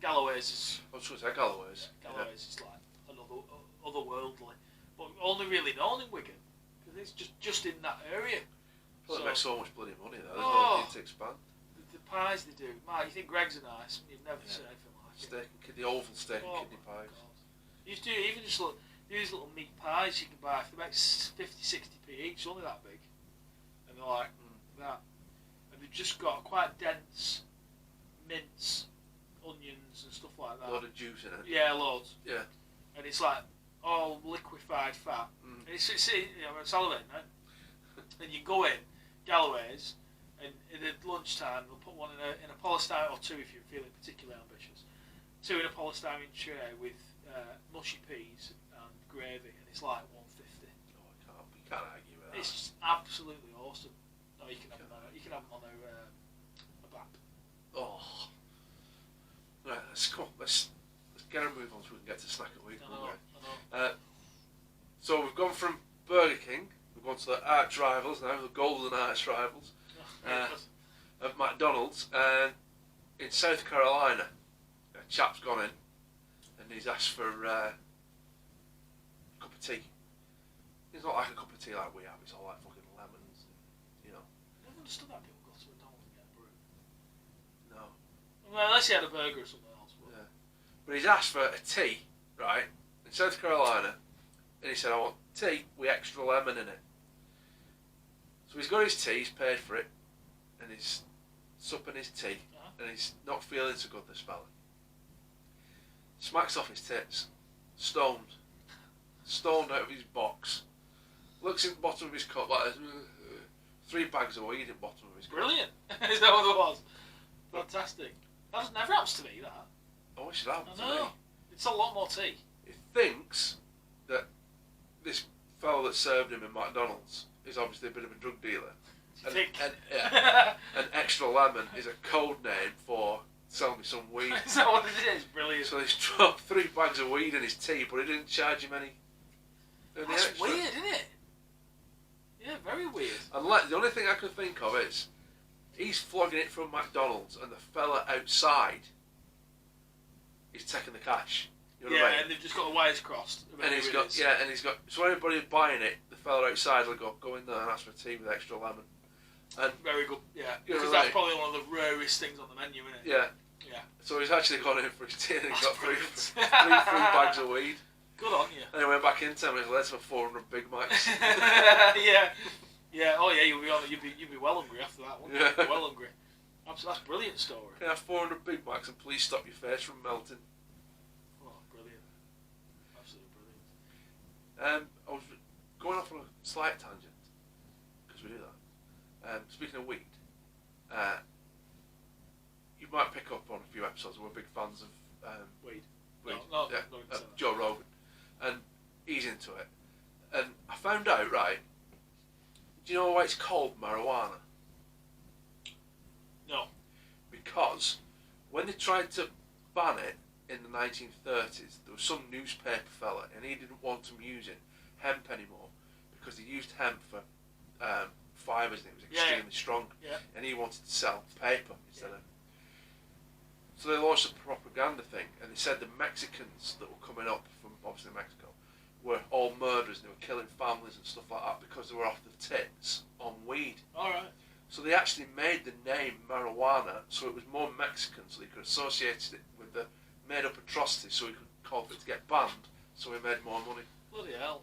Galloway's is... I was going to say Galloway's. Galloway's is like another otherworldly. But only really known in Wigan. Because it's just in that area. Well, they make so much bloody money there. There's no need to expand. The pies they do. Mate, you think Greg's are nice. You've never seen anything like it. The oval steak and kidney pies. God. You do even just look... These little meat pies you can buy, for about 50-60p each, only that big. And they're like that. And they've just got quite dense mince, onions and stuff stuff like that. A load of juice in it. Yeah, loads. Yeah. And it's like all liquefied fat. And it's I'm salivating, right? And you go in, Galloway's, and at lunchtime they'll put one in a polystyrene, or two if you're feeling particularly ambitious. Two in a polystyrene tray with mushy peas and gravy, and it's like $150. Oh, you can't argue with that. It's just absolutely awesome. No, you can have them on a BAP. Oh. Right, let's get a move on so we can get to snack of the week. I know. So we've gone from Burger King, we've gone to the arch rivals now, the golden arch rivals of McDonald's. In South Carolina, a chap's gone in and he's asked for a cup of tea. It's not like a cup of tea like we have, it's all like fucking lemons and, you know. I never understood that people go to McDonald's and get a brew. No. Well, unless he had a burger or something else. But... Yeah. But he's asked for a tea, right, in South Carolina, and he said, I want tea with extra lemon in it. So he's got his tea, he's paid for it, and he's supping his tea, and he's not feeling so good, this fella. Smacks off his tits, stoned out of his box, looks in the bottom of his cup like there's 3 bags of weed in the bottom of his cup. Brilliant! Is that what it was? Fantastic. That never happens to me, that. I wish it happened to me. It's a lot more tea. He thinks that this fellow that served him in McDonald's is obviously a bit of a drug dealer. Do you think? And extra lemon is a code name for sell me some weed. Is that what it is? Brilliant. So he's dropped 3 bags of weed in his tea, but he didn't charge him any. That's extra. weird, isn't it? Yeah, very weird. And the only thing I can think of is he's flogging it from McDonald's, and the fella outside is taking the cash. You know what I mean? And they've just got the wires crossed. And he's got so anybody buying it, the fella outside will go in there and ask for tea with extra lemon. And very good, yeah. You know Because that's probably one of the rarest things on the menu, isn't it? Yeah. Yeah. So he's actually gone in for his tea and he's got three bags of weed. Good on you. And he went back in 10 minutes later for 400 Big Macs. Yeah. Yeah. Oh yeah. You'd be well hungry after that one. Yeah. You'd be well hungry. That's a brilliant story. Can I have 400 Big Macs and please stop your face from melting? Oh, brilliant. Absolutely brilliant. I was going off on a slight tangent because we do that. Speaking of weed, you might pick up on a few episodes. We're big fans of Weed. weed. No, yeah, not into that. Joe Rogan, and he's into it. And I found out, right? Do you know why it's called marijuana? No. Because when they tried to ban it in the 1930s, there was some newspaper fella, and he didn't want them using hemp anymore because they used hemp for fibres and it was extremely strong, and he wanted to sell paper instead of. So they launched a propaganda thing, and they said the Mexicans that were coming up from obviously Mexico were all murderers and they were killing families and stuff like that because they were off the tits on weed. Alright. So they actually made the name marijuana so it was more Mexican, so they could associate it with the made up atrocities, so we could call for it to get banned, so we made more money. Bloody hell.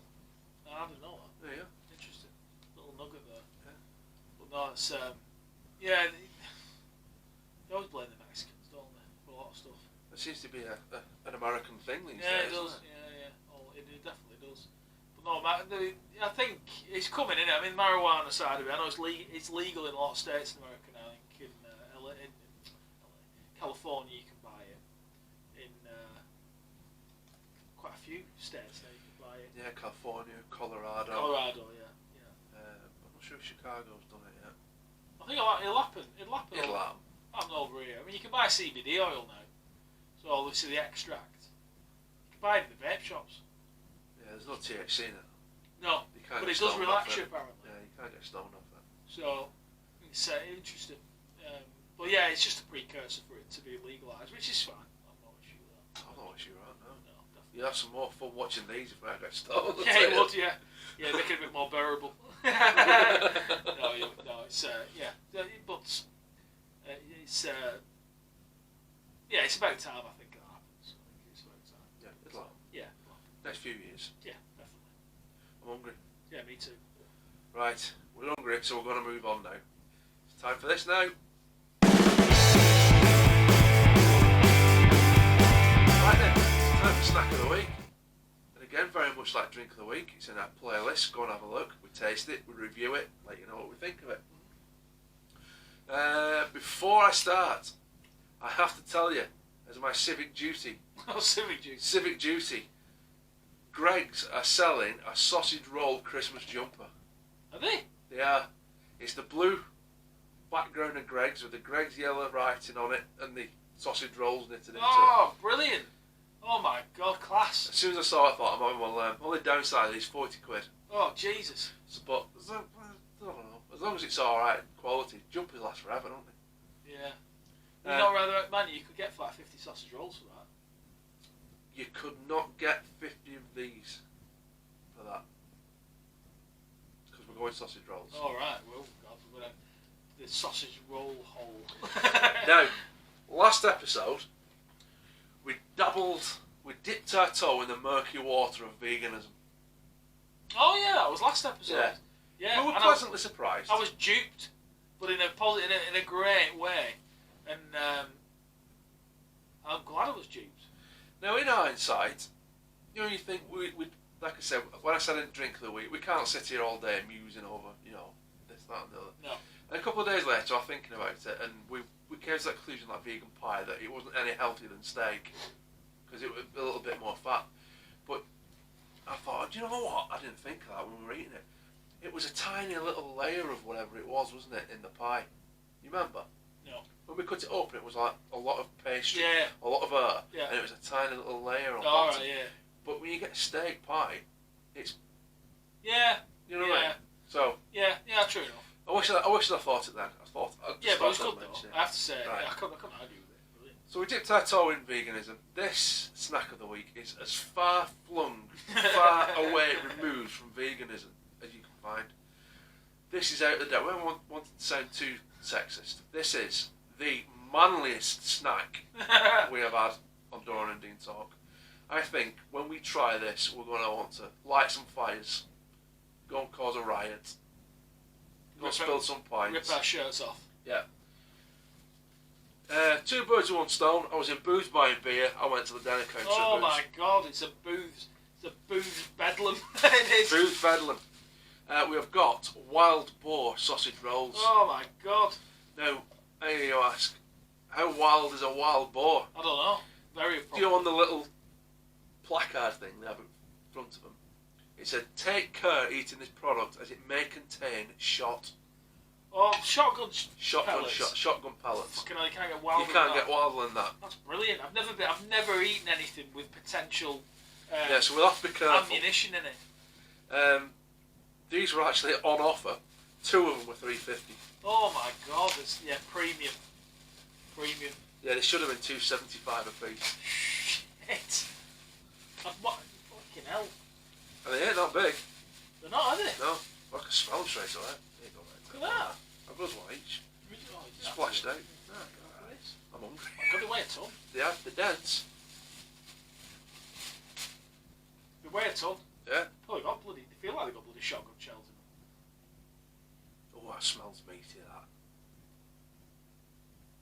I didn't know that. Yeah. Interesting. Little nugget there. Yeah. But no, it's yeah. They always blame the Mexicans, don't they, for a lot of stuff. It seems to be an American thing these It days. does. Yeah. Oh, it definitely does. But no, I think it's coming in. I mean, marijuana side of it. I know it's legal in a lot of states in America now. I think in LA, in California you can buy it. In quite a few states now you can buy it. Yeah, California, Colorado. Yeah. I'm not sure if Chicago's done it yet. I think it'll happen. It'll happen over here. I mean, you can buy CBD oil now. So obviously the extract. You can buy it in the vape shops. Yeah, there's no THC in it. No, but it does relax you apparently. Yeah, you can't get stoned off that. So it's interesting. But yeah, it's just a precursor for it to be legalised, which is fine. I've no issue with that. I've no issue with that, no. No, definitely. You'd have some more fun watching these if I get stoned. Yeah, it would, yeah. Yeah, make it a bit more bearable. No, it's yeah, but it's yeah, it's about time I think it happens. I think it's about time. Yeah, it'll happen. Yeah. Next few years. Yeah, definitely. I'm hungry. Yeah, me too. Right, we're hungry, so we're going to move on now. It's time for this now. snack of the week. And again, very much like drink of the week, it's in our playlist. Go and have a look. We taste it, we review it, let you know what we think of it. Before I start, I have to tell you, as my civic duty. Oh, civic duty. Civic duty. Greggs are selling a sausage roll Christmas jumper. Are they? They are. It's the blue background of Greggs with the Greggs yellow writing on it and the sausage rolls knitted into it. Oh, brilliant. Oh my God, class. As soon as I saw it, I thought, I'm having one of them. Only downside is 40 quid. Oh, Jesus. So, but, I don't know. As long as it's alright quality, jumpers last forever, don't they? Yeah. You'd not rather, man, you could get for like 50 sausage rolls for that. You could not get 50 of these for that. Because we're going sausage rolls. Alright, well, God, we're going to the sausage roll hole. Now, last episode, we dipped our toe in the murky water of veganism. Oh yeah, that was last episode. Yeah. Yeah. We were pleasantly surprised. I was duped, but in a positive, in a great way, and I'm glad I was duped. Now, in hindsight, you know, you think we like I said, when I said I didn't drink of the week, we can't sit here all day musing over, you know, this, that, and the other. No. And a couple of days later, I was thinking about it, and we came to that conclusion, like vegan pie, that it wasn't any healthier than steak because it was a little bit more fat. But I thought, do you know what? I didn't think of that when we were eating it. It was a tiny little layer of whatever it was, wasn't it, in the pie? You remember? No. When we cut it open, it was like a lot of pastry, Yeah. a lot of air, Yeah. and it was a tiny little layer on All bottom. right, yeah. But when you get steak pie, it's, Yeah. you know what I mean? So Yeah, true enough. I wish I'd thought it then. Yeah, but it was good I'd though. mention it. I have to say, Right. I couldn't argue with it. Brilliant. So we dipped our toe in veganism. This snack of the week is as far flung, far away removed from veganism as you can find. This is out of the depth. We don't want to sound too sexist. This is the manliest snack we have had on Doran and Dean Talk. I think when we try this, we're going to want to light some fires, go and cause a riot, go and spill some pints. Rip our shirts off. Yeah. Two birds with one stone. I was in booths buying beer. I went to the dinner counter. Oh my God! It's a booze bedlam. It is. Booth Bedlam. We have got wild boar sausage rolls. Oh my God! Now, I hear you ask, how wild is a wild boar? I don't know. Very. Do you know on the little placard thing they have in front of them? It said, "Take care eating this product as it may contain shot." Oh, shotgun Shotgun pellets. Fucking hell, you can't get wild. You can't get wilder than that. That's brilliant. I've never eaten anything with potential. Yeah, so we'll have to be careful. Ammunition in it. These were actually on offer. Two of them were $3.50. Oh my God! Premium. Yeah, they should have been $2.75 a piece. Shit. What? Fucking hell. And they ain't that big. They're not, are they? No, I can smell them straight away. There you go, mate. Look at that. I've got one each. Oh, Splashed out. No, God, it is. I'm hungry. I've got to weigh a ton. They're dense. They weigh a ton. Yeah. Probably got bloody. They feel like they got bloody shotgun shells in them. Oh, that smells meaty, that.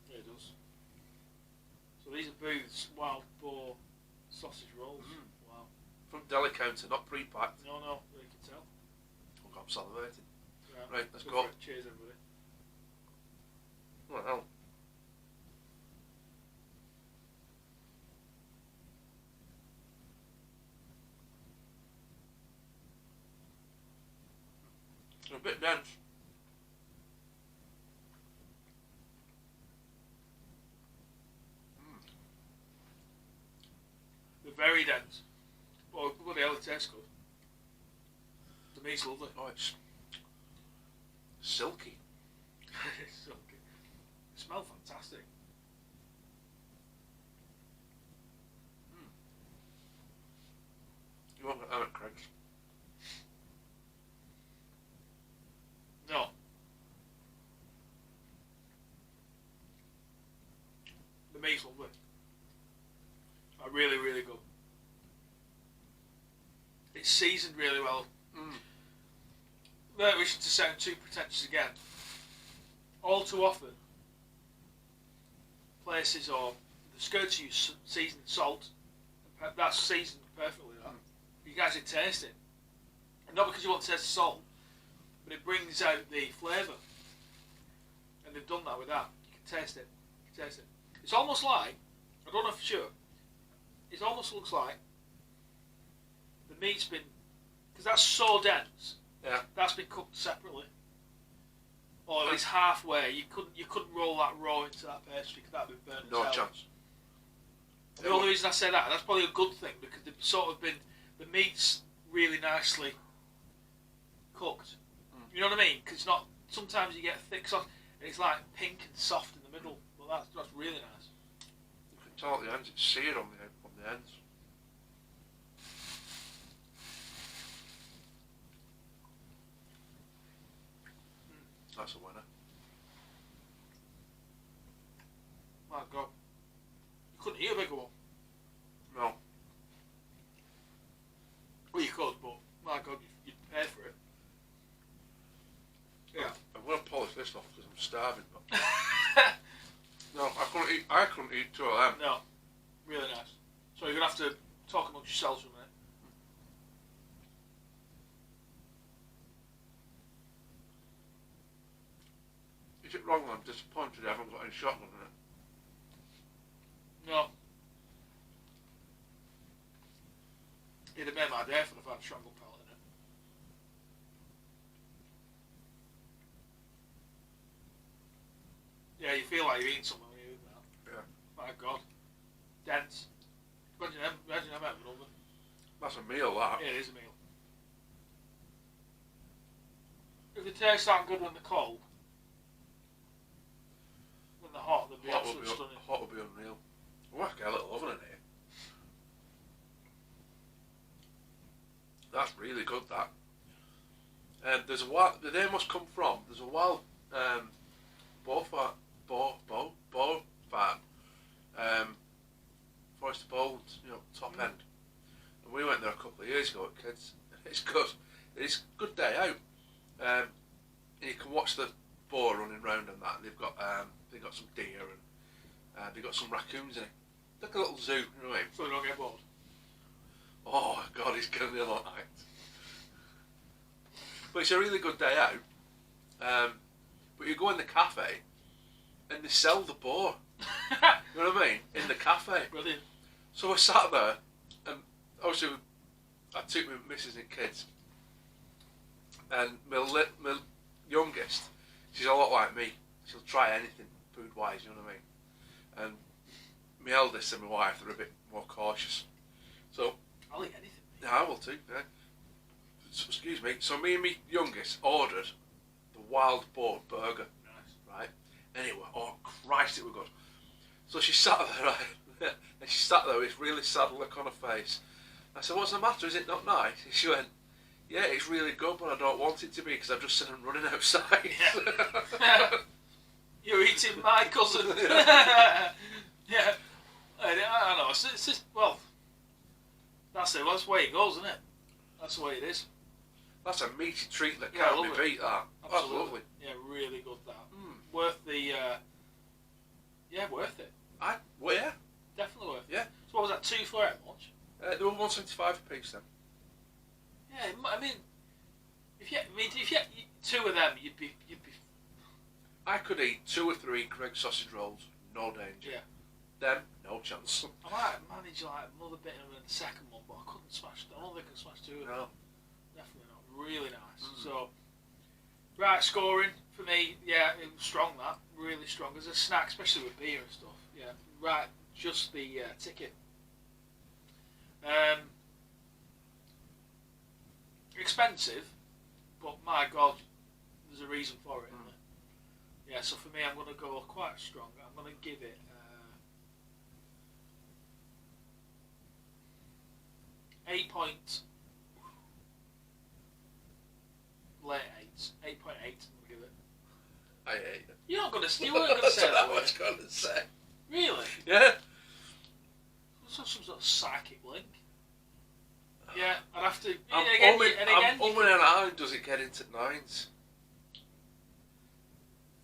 Yeah, it does. So these are Booth's wild boar sausage rolls. Wow. From deli counter, not pre-packed. No, you can tell. Oh, God, I'm salivating. Yeah. Right, let's go. For it. Cheers, everybody. What the hell? They're a bit dense. They're very dense. Well, bloody hell, it tastes good. The meat's lovely. Oh, it's silky. It's so good. They smell fantastic. You won't get that at Craig's. No. The meat's lovely. Really, really good. It's seasoned really well. Without wishing to sound too pretentious again, all too often, places or the go to use seasoned salt and That's seasoned perfectly. That you can actually taste it, and not because you want to taste the salt, but it brings out the flavour. And they've done that with that. You can taste it. You can taste it. It's almost like, I don't know for sure. It almost looks like the meat's been, because that's so dense. Yeah. That's been cooked separately, or at least halfway. You couldn't roll that raw into that pastry because that'd be burnt. No chance. The only reason I say that, that's probably a good thing because they've sort of been, the meat's really nicely cooked. You know what I mean? Because it's not. Sometimes you get thick sauce and it's like pink and soft in the middle. Well, that's really nice. You can tell at the ends. It's seared on the ends. That's a winner. My God. You couldn't eat a bigger one. No. Well, you could, but my God, you'd pay for it. Yeah. I'm going to polish this off because I'm starving. But no, I couldn't eat two of them. No. Really nice. So you're going to have to talk amongst yourselves for a minute. Is it wrong? I'm disappointed I haven't got any shotgun in it. No. It'd have made my day if I'd have had a strangle pellet in it. Yeah, you feel like you're eating something when you're eating that. Yeah. My God. Dense. Imagine them out of an oven. That's a meal, that. Yeah, it is a meal. If the tastes aren't good when they're cold, when they're hot, they'll be absolutely stunning. Hot would be unreal. Oh, I get a little oven in here. That's really good, that. There's a wild, the name must come from, there's a wild boar farm, Forest of Bowls, top end. And we went there a couple of years ago with kids. It's good. It's a good day out. You can watch the boar running round and that. They've got some deer and they've got some raccoons in it. Like a little zoo, you know what I mean? So they don't get bored. Oh God, it's going to be a lot night. But it's a really good day out. But you go in the cafe and they sell the boar. You know what I mean? In the cafe. Brilliant. So I sat there and obviously I took my missus and kids. And my youngest, she's a lot like me. She'll try anything food-wise, you know what I mean? And my eldest and my wife are a bit more cautious. So I'll eat anything. yeah, I will too. Yeah. So, excuse me. So me and my youngest ordered the wild boar burger. Nice. Right. Anyway, oh Christ, it was good. So she sat there, right, and she sat there with this really sad look on her face. I said, "What's the matter? Is it not nice?" And she went, "Yeah, it's really good, but I don't want it to be because I've just seen them running outside." Yeah. You're eating my cousin. Yeah. I know. It's just, well, that's it. Well, that's the way it goes, isn't it? That's the way it is. That's a meaty treat that Yeah, can't be beat. That. That's lovely. Yeah, really good. That. Worth the. Yeah, worth it. Well, yeah. Definitely worth it. Yeah. So what was that? 2 for how much? They were $1.75 a piece then. Yeah, I mean, if you had 2 of them, you'd be. I could eat 2 or 3 Greggs sausage rolls, no danger. Yeah. Them, no chance. I might manage like another bit in the second one, but I couldn't smash. I don't think I could smash 2 of them. No. Definitely not. Really nice. So, right, scoring for me. Yeah, it was strong. That really strong as a snack, especially with beer and stuff. Yeah, right. Just the ticket. Expensive, but my God, there's a reason for it, isn't there? Yeah. So for me, I'm going to go quite strong. I'm going to give it. 8 points. Late 8s. 8.8. I'm going to give it. I hate it. You weren't going to say that. I was going to say. Really? Yeah. Some sort of psychic link. Yeah, I'd have to. I'm umming and ahhing, does it get into 9s?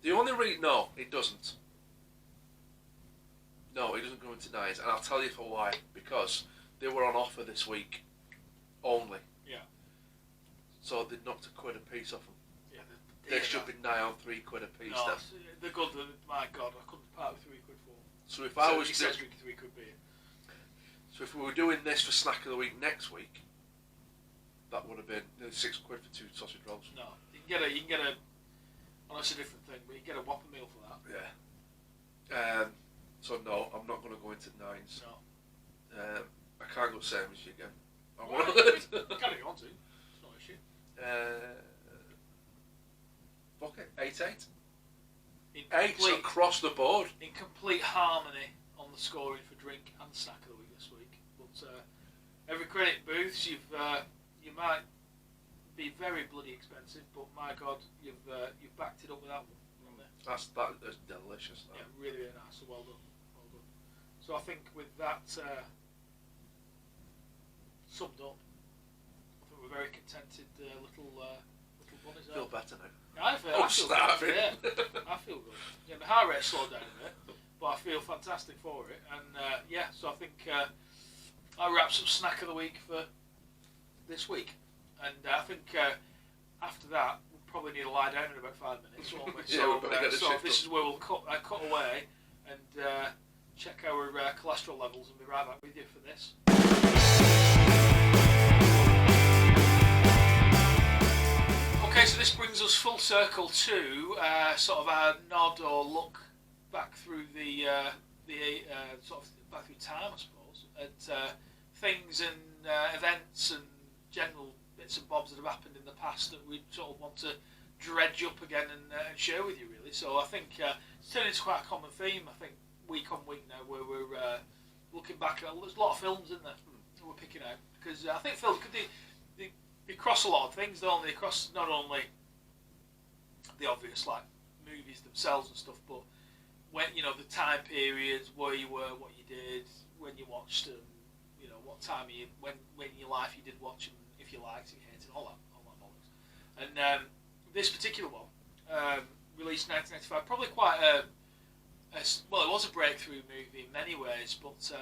The only reason, no, it doesn't. No, it doesn't go into 9s, and I'll tell you for why. Because they were on offer this week only. Yeah. So they knocked £1 a piece off them. Yeah. They should be nigh on £3 a piece. No, they're good. My God, I couldn't part with £3 for them. So if I was says drinking £3 beer. So if we were doing this for snack of the week next week, that would have been nearly £6 for 2 sausage rolls. No, you can get a. Well, that's a different thing, but you can get a Whopper meal for that. Yeah. So no, I'm not going to go into nines. No. I can't go same as you again. I Well, want you can if you want to. It's not an issue. Fuck it, 8-8. In 8 across the board. In complete harmony on the scoring for drink and snack of the week this week. But every credit, Booths, you might be very bloody expensive, but my God, you've backed it up with that one. That is delicious. That. Yeah, really, really nice. So well done, well done. So I think with that summed up, I think we're very contented little bunnies. I feel better now. I feel starving. good. Yeah, I feel good. Yeah, my heart rate slowed down a bit, but I feel fantastic for it. And yeah, so I think that wraps up snack of the week for this week. And I think after that, we'll probably need to lie down in about 5 minutes, won't we? Yeah, so this is where we'll cut away and check our cholesterol levels and be right back with you for this. Okay, so this brings us full circle to sort of our nod or look back through the sort of back through time, I suppose, at things and events and general bits and bobs that have happened in the past that we sort of want to dredge up again and share with you, really. So I think it's turned into quite a common theme, I think, week on week now, where we're looking back at, there's a lot of films in there that we're picking out, because I think films, they cross a lot of things, don't they? They cross not only the obvious, like movies themselves and stuff, but when, you know, the time periods, where you were, what you did, when you watched them, you know, what time you, when in your life you did watch them, if you liked, if you hated, all that bollocks. And this particular one, released in 1995, probably quite well, it was a breakthrough movie in many ways, but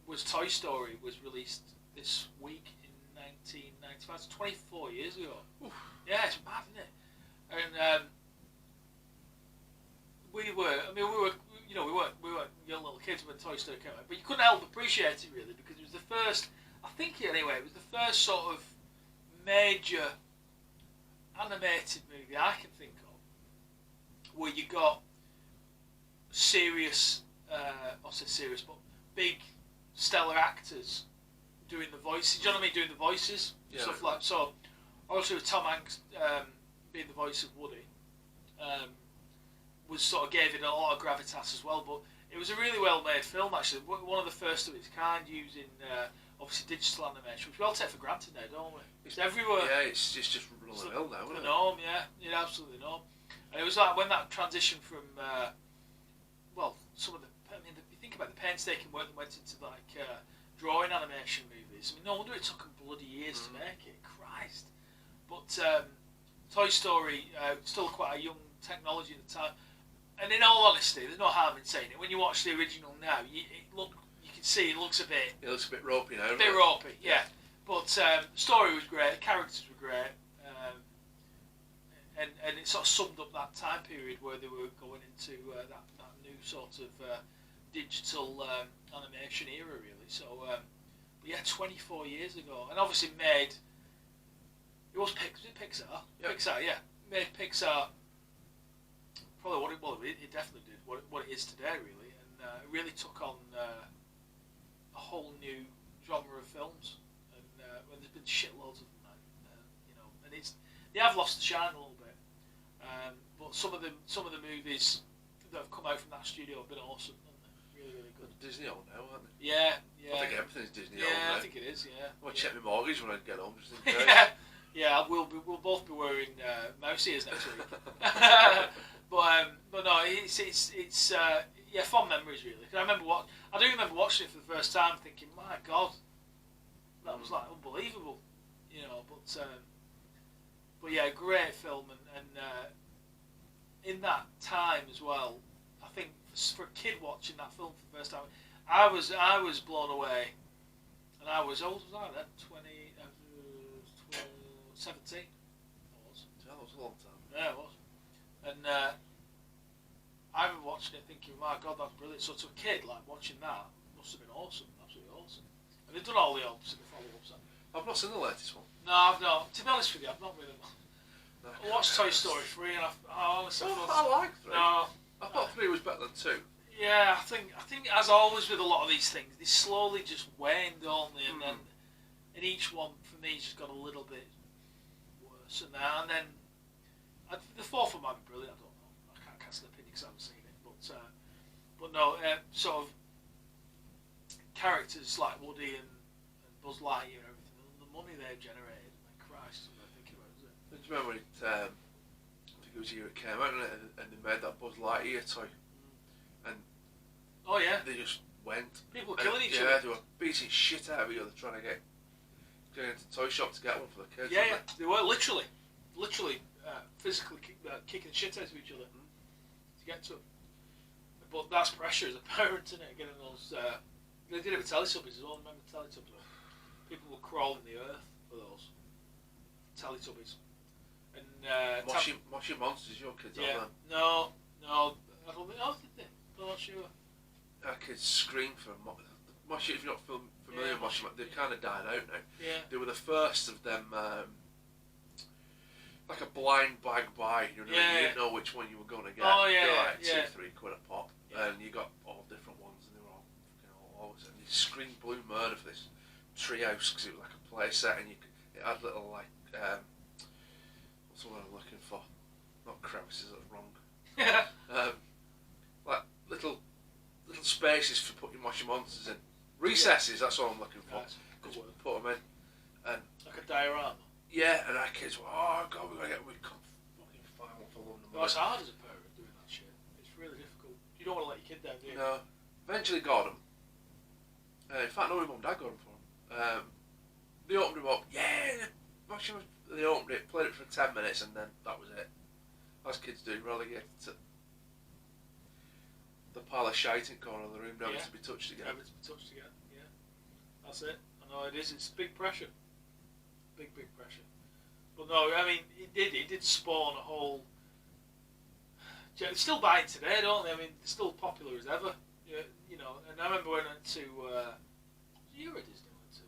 was Toy Story, was released this week in 1995, it's 24 years ago. Oof. Yeah, it's mad, isn't it? And we weren't young little kids when Toy Story came out, but you couldn't help but appreciate it, really, because it was the first, I think anyway, it was the first sort of major animated movie I can think of where you got serious, I'll say serious, but big stellar actors doing the voices. Do you know what I mean? Doing the voices, yeah, stuff like so. Obviously, with Tom Hanks being the voice of Woody, was sort of gave it a lot of gravitas as well. But it was a really well made film, actually. One of the first of its kind, using obviously digital animation, which we all take for granted now, don't we? It's everywhere. Yeah, it's just run of the hill now, isn't it? The norm, yeah, absolutely norm. And it was like when that transition from some of the, I mean, you think about the painstaking work that went into like drawing animation movies. I mean, no wonder it took them bloody years to make it. Christ. But Toy Story, still quite a young technology at the time. And in all honesty, there's no harm in saying it. When you watch the original now, you can see it looks a bit. It looks a bit ropey now. A bit ropey, yeah. But the story was great. The characters were great. And it sort of summed up that time period where they were going into that new sort of digital animation era, really. So, but yeah, 24 years ago, and obviously made. It was Pixar. Yep. Pixar, yeah, made Pixar. Probably it definitely did what it is today, really, and it really took on a whole new genre of films, and there's been shitloads of them now, and they have lost the shine a little bit. But some of the movies that have come out from that studio have been awesome, haven't they? Really, really good. Disney owned now, aren't they? Yeah. I think everything's Disney owned. Yeah, now. I think it is. Yeah. I'll check my mortgage when I get home. Just in case. Yeah. We'll both be wearing mouse ears next week. But no, it's fond memories, really. Cause I do remember watching it for the first time, thinking, my God, that was like unbelievable, But yeah, great film, and in that time as well, I think for a kid watching that film for the first time, I was blown away And I was, old was I then? 17? I was. Yeah, that was a long time. Yeah, it was. And I remember watching it thinking, my God, that's brilliant. So to a kid, like, watching that must have been awesome, absolutely awesome. And they've done all the old follow-ups. I've not seen the latest one. No, I've not. To be honest with you, I've not really. No, I watched Toy Story 3 and I honestly I like 3. No. I thought 3 was better than 2. Yeah, I think as always with a lot of these things, they slowly just wane, don't they? And then in each one, for me, just got a little bit worse. And then the fourth one might be brilliant. I don't know. I can't cast an opinion because I haven't seen it. But no, sort of characters like Woody and Buzz Lightyear and everything, and the money they've generated. Like, Christ, what I'm thinking about, is it? Do you remember when I think it was the year it came out, and they made that Buzz Lightyear toy? And oh yeah, they just went. People were killing each other. Yeah, they were beating shit out of each other trying to get into the toy shop to get one for the kids. Yeah, they were literally physically kicking shit out of each other to get to them. But that's pressure as a parent, isn't it? Getting those. They did it with Teletubbies as well. Remember Teletubbies? People were crawling the earth for those Teletubbies. And Moshi Monsters, your kids, yeah, aren't they? no, I don't think. Oh, did they? I'm not sure. Our kids scream for Moshi. If you're not familiar with Moshi, they've kind of died out now. Yeah. They were the first of them, like a blind bag buy. You know, you didn't know which one you were going to get. Oh yeah, they were like yeah. £2-3 a pop, Yeah. and you got all different ones, and they were all always. And they screamed blue murder for this treehouse because it was like a play set, and it had little like what's the word I'm looking for? Not crevices, that's wrong. Like little spaces for putting Moshi Monsters in. Recesses, that's what I'm looking for. Right. Good Just word. put them in. And Like a diorama. yeah, and our kids were, oh God, we can't fucking find one for London. Well, it's hard as a parent doing that shit. It's really difficult. You don't want to let your kid down, do you? No. Eventually got them. In fact, no, my mum and dad got them for them. They opened them up. Yeah, they opened it, played it for 10 minutes, and then that was it. As kids do, relegated to the pile of shite in the corner of the room, never to be touched again. Never to be touched again. Yeah, that's it. I know it is. It's big pressure. Big pressure. But no, I mean, it did spawn a whole. They're still buying today, don't they? I mean, they're still popular as ever. You know, and I remember when I went to Euro Disney. I went to.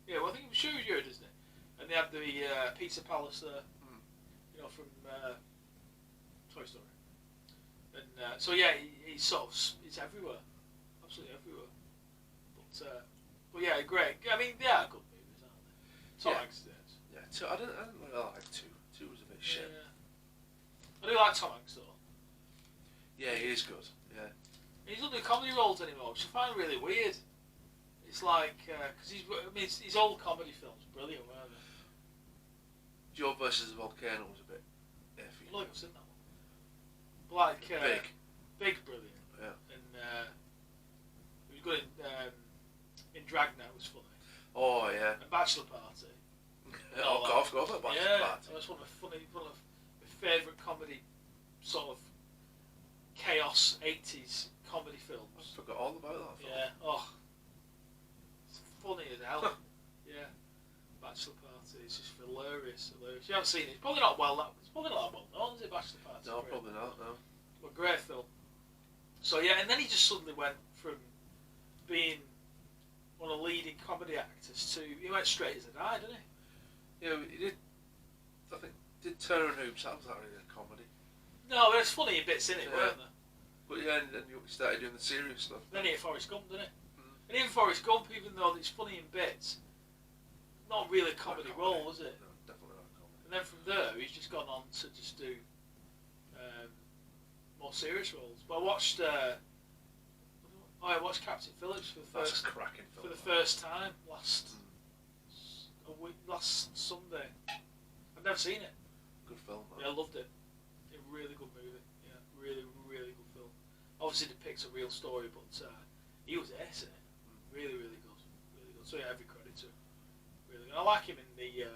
Yeah, well, I think it was Euro Disney, and they had the Pizza Palace there. You know, from Toy Story. And so yeah, he's sort of it's everywhere, absolutely everywhere. But yeah, great. I mean, they are good movies, aren't they? Tom Hanks did. Yeah, I didn't really like 2. 2 was a bit shit. I do like Tom Hanks though. Yeah, he is good. Yeah. And he's not doing comedy roles anymore, which I find really weird. It's like because his old comedy films were brilliant, weren't they? Joe versus the Volcano was a bit iffy. I like I've seen that one. Like big, brilliant. Yeah. And he was good in Dragnet. Was funny. Oh yeah. And Bachelor Party. Oh God, I forgot about Bachelor Party. That's one of my favourite comedy sort of chaos 80s comedy films. I forgot all about that film. Yeah. Oh, it's funny as hell. Yeah. Bachelor Party is just hilarious. You haven't seen it. It's probably not that well known, is it? Bachelor Party. No, probably not. No. But great film. So yeah, and then he just suddenly went from being one of the leading comedy actors to he went straight as a guy, didn't he? Yeah, he did. I think did Turner and Hoops. That was not really a comedy. No, there's funny bits in it, weren't there? But yeah, and then you started doing the serious stuff. Then he had Forrest Gump, didn't he? And even Forrest Gump, even though it's funny in bits, not really a comedy role, was it? No, definitely not a comedy. And then from there, he's just gone on to just do more serious roles. But I watched Captain Phillips for the first time last Sunday. I've never seen it. Good film, man. Yeah, I loved it. A really good movie. Yeah, really good film. Obviously depicts a real story, but he was ace in it. Really good. So yeah, every credit to him. Really good. I like him in the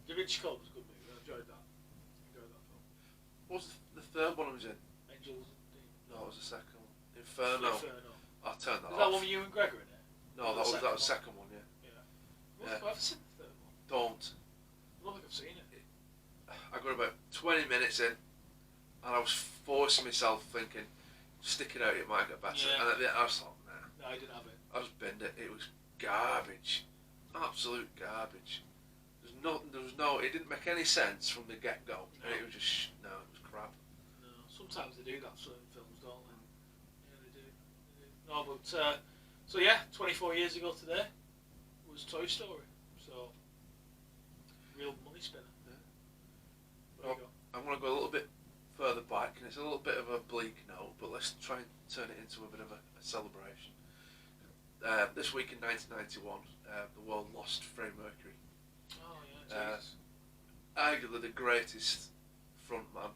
Da Vinci Code was a good movie. I enjoyed that film. What was the third one I was in? Angels. No, it was the second one. Inferno. Inferno. I turned that Is off. that one with you and Gregor in it? No, that was the second one, yeah. I've ever seen the third one. Don't. I don't think I've seen it. I got about 20 minutes in, and I was forcing myself thinking, stick it out, it might get better. Yeah. And at the end, I was like, nah. No, I didn't have it. I just binned it. It was garbage. Absolute garbage. It didn't make any sense from the get-go. No. And it was just, it was crap. No, sometimes they do that certain films, don't they? Yeah, they do. No, but, so yeah, 24 years ago today was Toy Story. So, real money spinner. Yeah. There you go. I want to go a little bit further back, and it's a little bit of a bleak note, but let's try and turn it into a bit of a celebration. This week in 1991, the world lost Freddie Mercury. Oh, yeah, Jesus. Arguably the greatest frontman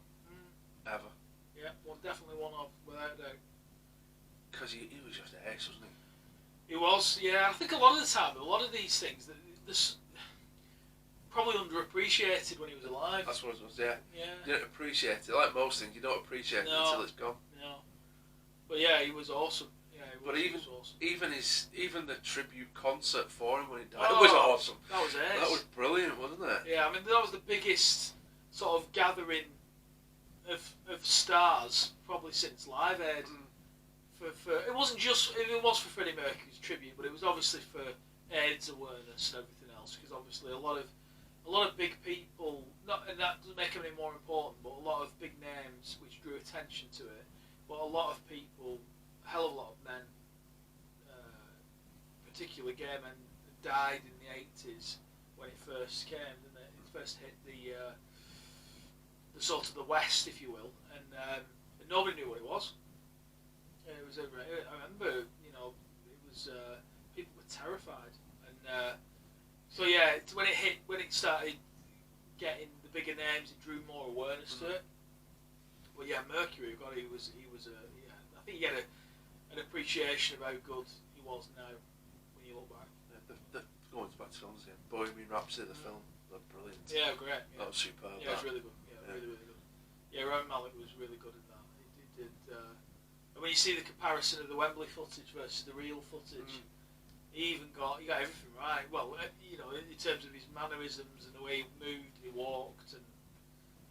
ever. Yeah, definitely one of, without a doubt. Because he was just ace, wasn't he? He was, yeah. I think a lot of the time, a lot of these things, this probably underappreciated when he was alive. That's what it was, yeah. Yeah. You don't appreciate it. Like most things, you don't appreciate it until it's gone. No. But yeah, he was awesome. Yeah, he was awesome. Even the tribute concert for him when he died, it was awesome. That was it. That was brilliant, wasn't it? Yeah, I mean that was the biggest sort of gathering of stars probably since Live Aid. For it wasn't just it was for Freddie Mercury's tribute, but it was obviously for AIDS awareness and everything else. Because obviously a lot of big people, and that doesn't make them any more important, but a lot of big names which drew attention to it. But a lot of people, a hell of a lot of men, particularly gay men, died in the 80s when it first came, didn't it? It first hit the sort of the West, if you will, and nobody knew what it was. It was. I remember, it was people were terrified, and so yeah, when it started getting the bigger names, it drew more awareness to it. But yeah, Mercury, God, he was I think he had an appreciation of how good he was now when you look back. Yeah, going back to films again, Bohemian Rhapsody, the film, they're brilliant. Yeah, great. Yeah. That was superb. Yeah, it was really good. Yeah, really, really good. Yeah, Rami Malek was really good in that. He did. And when you see the comparison of the Wembley footage versus the real footage, he got everything right. Well, in terms of his mannerisms and the way he moved, he walked, and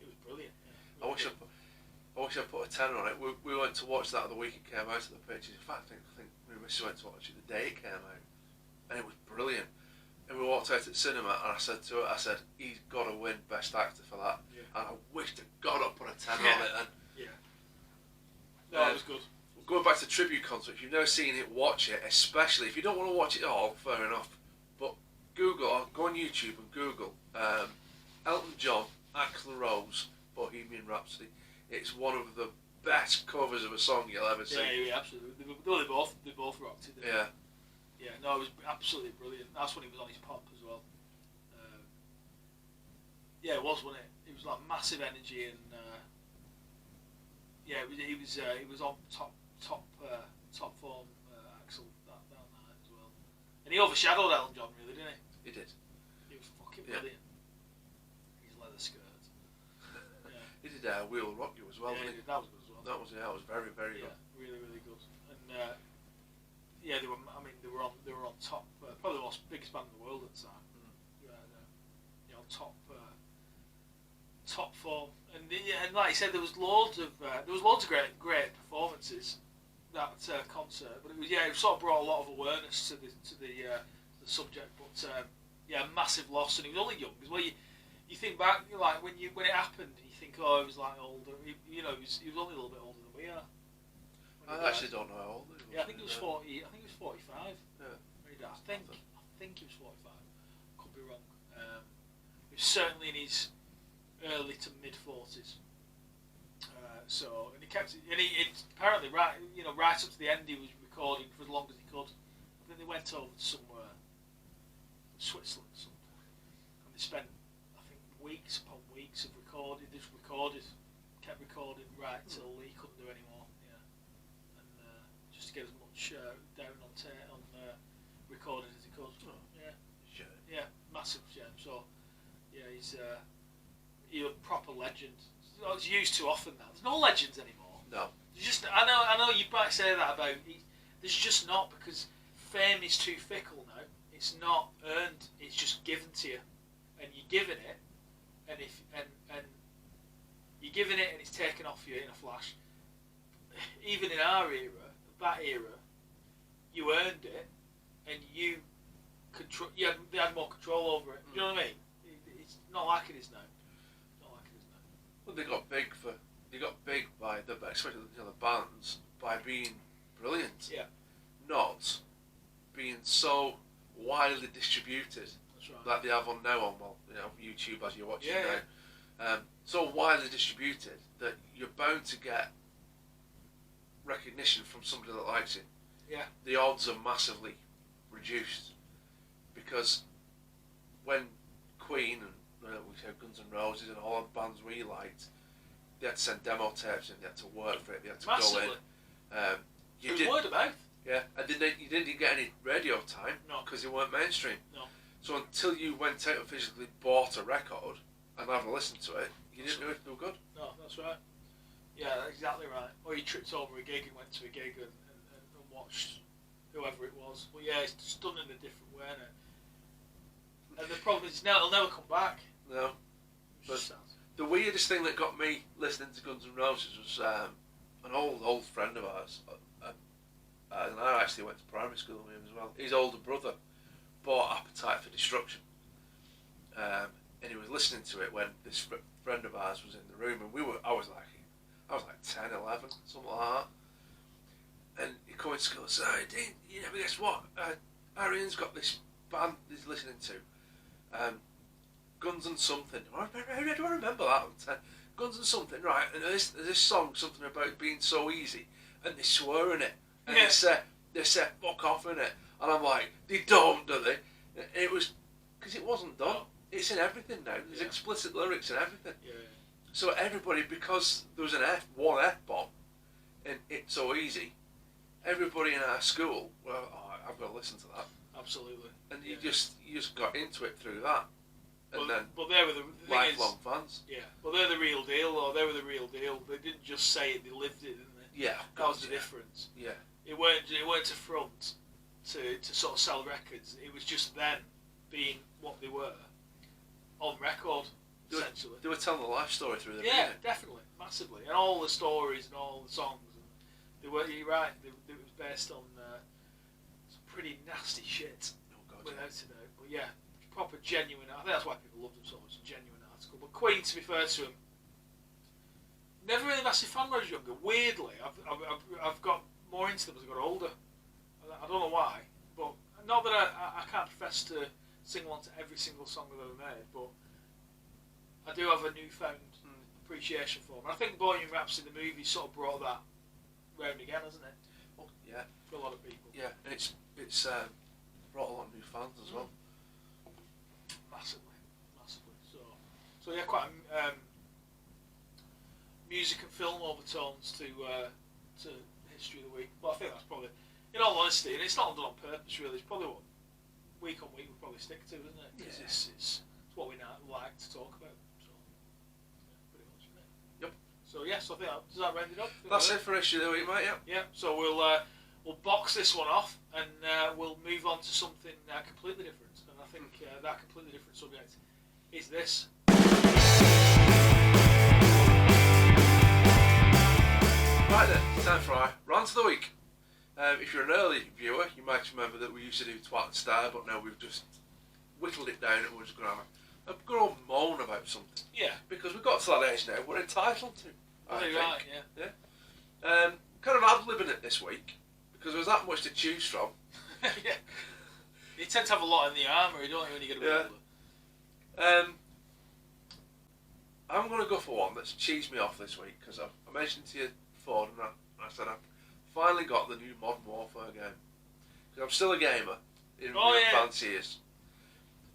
it was brilliant. Yeah, I wish I put a tenner on it. We went to watch that the week it came out at the pictures. In fact, I think we missed went to watch it the day it came out, and it was brilliant. And we walked out at the cinema, and I said to her, he's got to win Best Actor for that. Yeah. And I wish to God I'd put a tenner on it. And no, it was good. Going back to tribute concerts, if you've never seen it, watch it. Especially if you don't want to watch it all, fair enough. But Google, or go on YouTube and Google Elton John, Axl Rose, Bohemian Rhapsody. It's one of the best covers of a song you'll ever see. Yeah, absolutely. They both rocked it. Yeah. Yeah, no, it was absolutely brilliant. That's when he was on his pop as well. Yeah, it was, wasn't it? It was like massive energy, and yeah, he was on top form, Axl that night as well. And he overshadowed Elton John, really, didn't he? He did. He was fucking brilliant. His leather skirt. Yeah. He did We Will Rock You as well, didn't he? That was good as well. That was very, very good. Yeah, really, really good. And yeah, they were on top, probably the biggest band in the world at the time. Top form, and like I said, there was loads of great performances that concert. But it sort of brought a lot of awareness to the subject. But yeah, massive loss, and he was only young as well. You think back, like when it happened, you think, oh, he was like older. He was only a little bit older than we are. I actually don't know how old he was. Yeah, I think he was 40. I think he was 45. Yeah. I think he was 45. Could be wrong. He was certainly in his early to mid 40s. And he kept it. And he apparently right up to the end, he was recording for as long as he could. I think they went over to somewhere, Switzerland, something, and they spent, I think, weeks upon weeks of recording. Just kept recording right till he couldn't do any more. Just to get as much down on recording as he could. Oh, yeah. Shame. Yeah, massive shame. So, yeah, he's a proper legend. It's used too often now. There's no legends anymore. No. I know you might say that about. There's just not, because fame is too fickle now. it's not earned. It's just given to you, and you're giving it, and you're giving it, and it's taken off you in a flash. Even in our era, that era, you earned it, and you control. They had more control over it. You know what I mean? It's not like it is now. Not like it is now. Well, they got big by especially the bands, by being brilliant. Yeah. Not being so widely distributed. That's right. Like they have on now on YouTube as you're watching now. Yeah. So widely distributed that you're bound to get recognition from somebody that likes it. Yeah. The odds are massively reduced because when Queen and we said Guns N' Roses and all the bands we liked, they had to send demo tapes and they had to work for it. They had to Massively. go in. It was word of mouth. Yeah, and you didn't get any radio time because they weren't mainstream. No. So until you went out and physically bought a record and had a listen to it, you didn't know if they were good. No, that's right. Yeah, that's exactly right. Or you tripped over a gig and went to a gig and watched whoever it was. But yeah, it's just done in a different way, isn't it? And the problem is now it'll never come back. No. But the weirdest thing that got me listening to Guns N' Roses was an old friend of ours, and I actually went to primary school with him as well. His older brother bought Appetite for Destruction, and he was listening to it when this friend of ours was in the room, and I was like 10, 11, something like that. And he came into school and said, "Hey, Dean, you never guess what? Arian's got this band he's listening to, Guns and something." How do I remember that? Guns and something, right? And this song, something about being so easy, and they swear in it, and they say "fuck off" in it, and I'm like, they don't, do they? It was because it wasn't done. It's in everything now. There's explicit lyrics and everything. Yeah. So everybody, because there was one F-bomb, and It's So Easy, everybody in our school, I've got to listen to that. Absolutely. And you just got into it through that. And but they were the lifelong fans. Yeah, but they're the real deal, or they were the real deal. They didn't just say it; they lived it, didn't they? Yeah, that was the difference. Yeah, it weren't a front to sort of sell records. It was just them being what they were on record. Essentially, they were telling a life story through the music. music. Definitely, massively, and all the stories and all the songs. And they were. You're right. It was based on some pretty nasty shit. Oh God, without a doubt, but yeah. Proper genuine. I think that's why people loved him so much. A genuine article. But Queen, to be fair to him, never really a massive fan when I was younger. Weirdly, I've got more into them as I got older. I don't know why, but not that I can't profess to sing along to every single song I've ever made, but I do have a newfound appreciation for them. I think Bohemian Rhapsody, the movie, sort of brought that round again, hasn't it? Oh yeah, for a lot of people. Yeah, and it's brought a lot of new fans as well. Massively. So yeah, quite music and film overtones to history of the week. But I think that's probably, in all honesty, and it's not done on purpose really. It's probably what week on week we'll probably stick to, isn't it? Because it's what we now like to talk about. So yeah, pretty much, isn't it? Yep. So yes, I think does that round it up? That's it for issue of the week, mate. Yeah. Yeah. So we'll box this one off and we'll move on to something completely different. And I think that completely different subject is this. Right then, it's time for our rant of the week. If you're an early viewer, you might remember that we used to do Twat and Star, but now we've just whittled it down and we're just going to have a good old moan about something. Yeah. Because we've got to that age now, we're entitled to. Right, yeah. Kind of ad-libbing it this week, because there's that much to choose from. Yeah. You tend to have a lot in the armoury, don't you, when you get a bit older? I'm going to go for one that's cheesed me off this week, because I mentioned to you before, and I said I've finally got the new Modern Warfare game. Because I'm still a gamer, in my advanced years.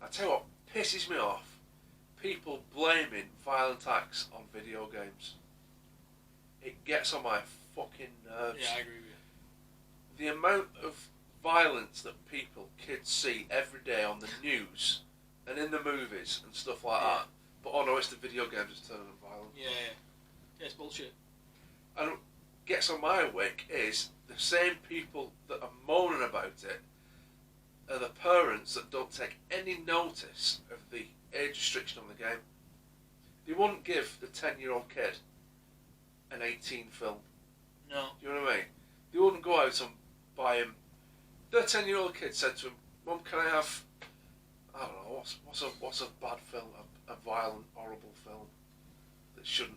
I tell you what pisses me off, people blaming violent acts on video games. It gets on my fucking nerves. Yeah, I agree with you. The amount of violence that kids see every day on the news and in the movies and stuff like that. But oh no, it's the video games that's turning them violent. Yeah, it's bullshit. And what gets on my wick is the same people that are moaning about it are the parents that don't take any notice of the age restriction on the game. They wouldn't give the 10-year-old kid an 18 film. No. Do you know what I mean? They wouldn't go out and buy him. The 10-year-old kid said to him, "Mum, can I have, I don't know, what's a bad film, a violent, horrible film that should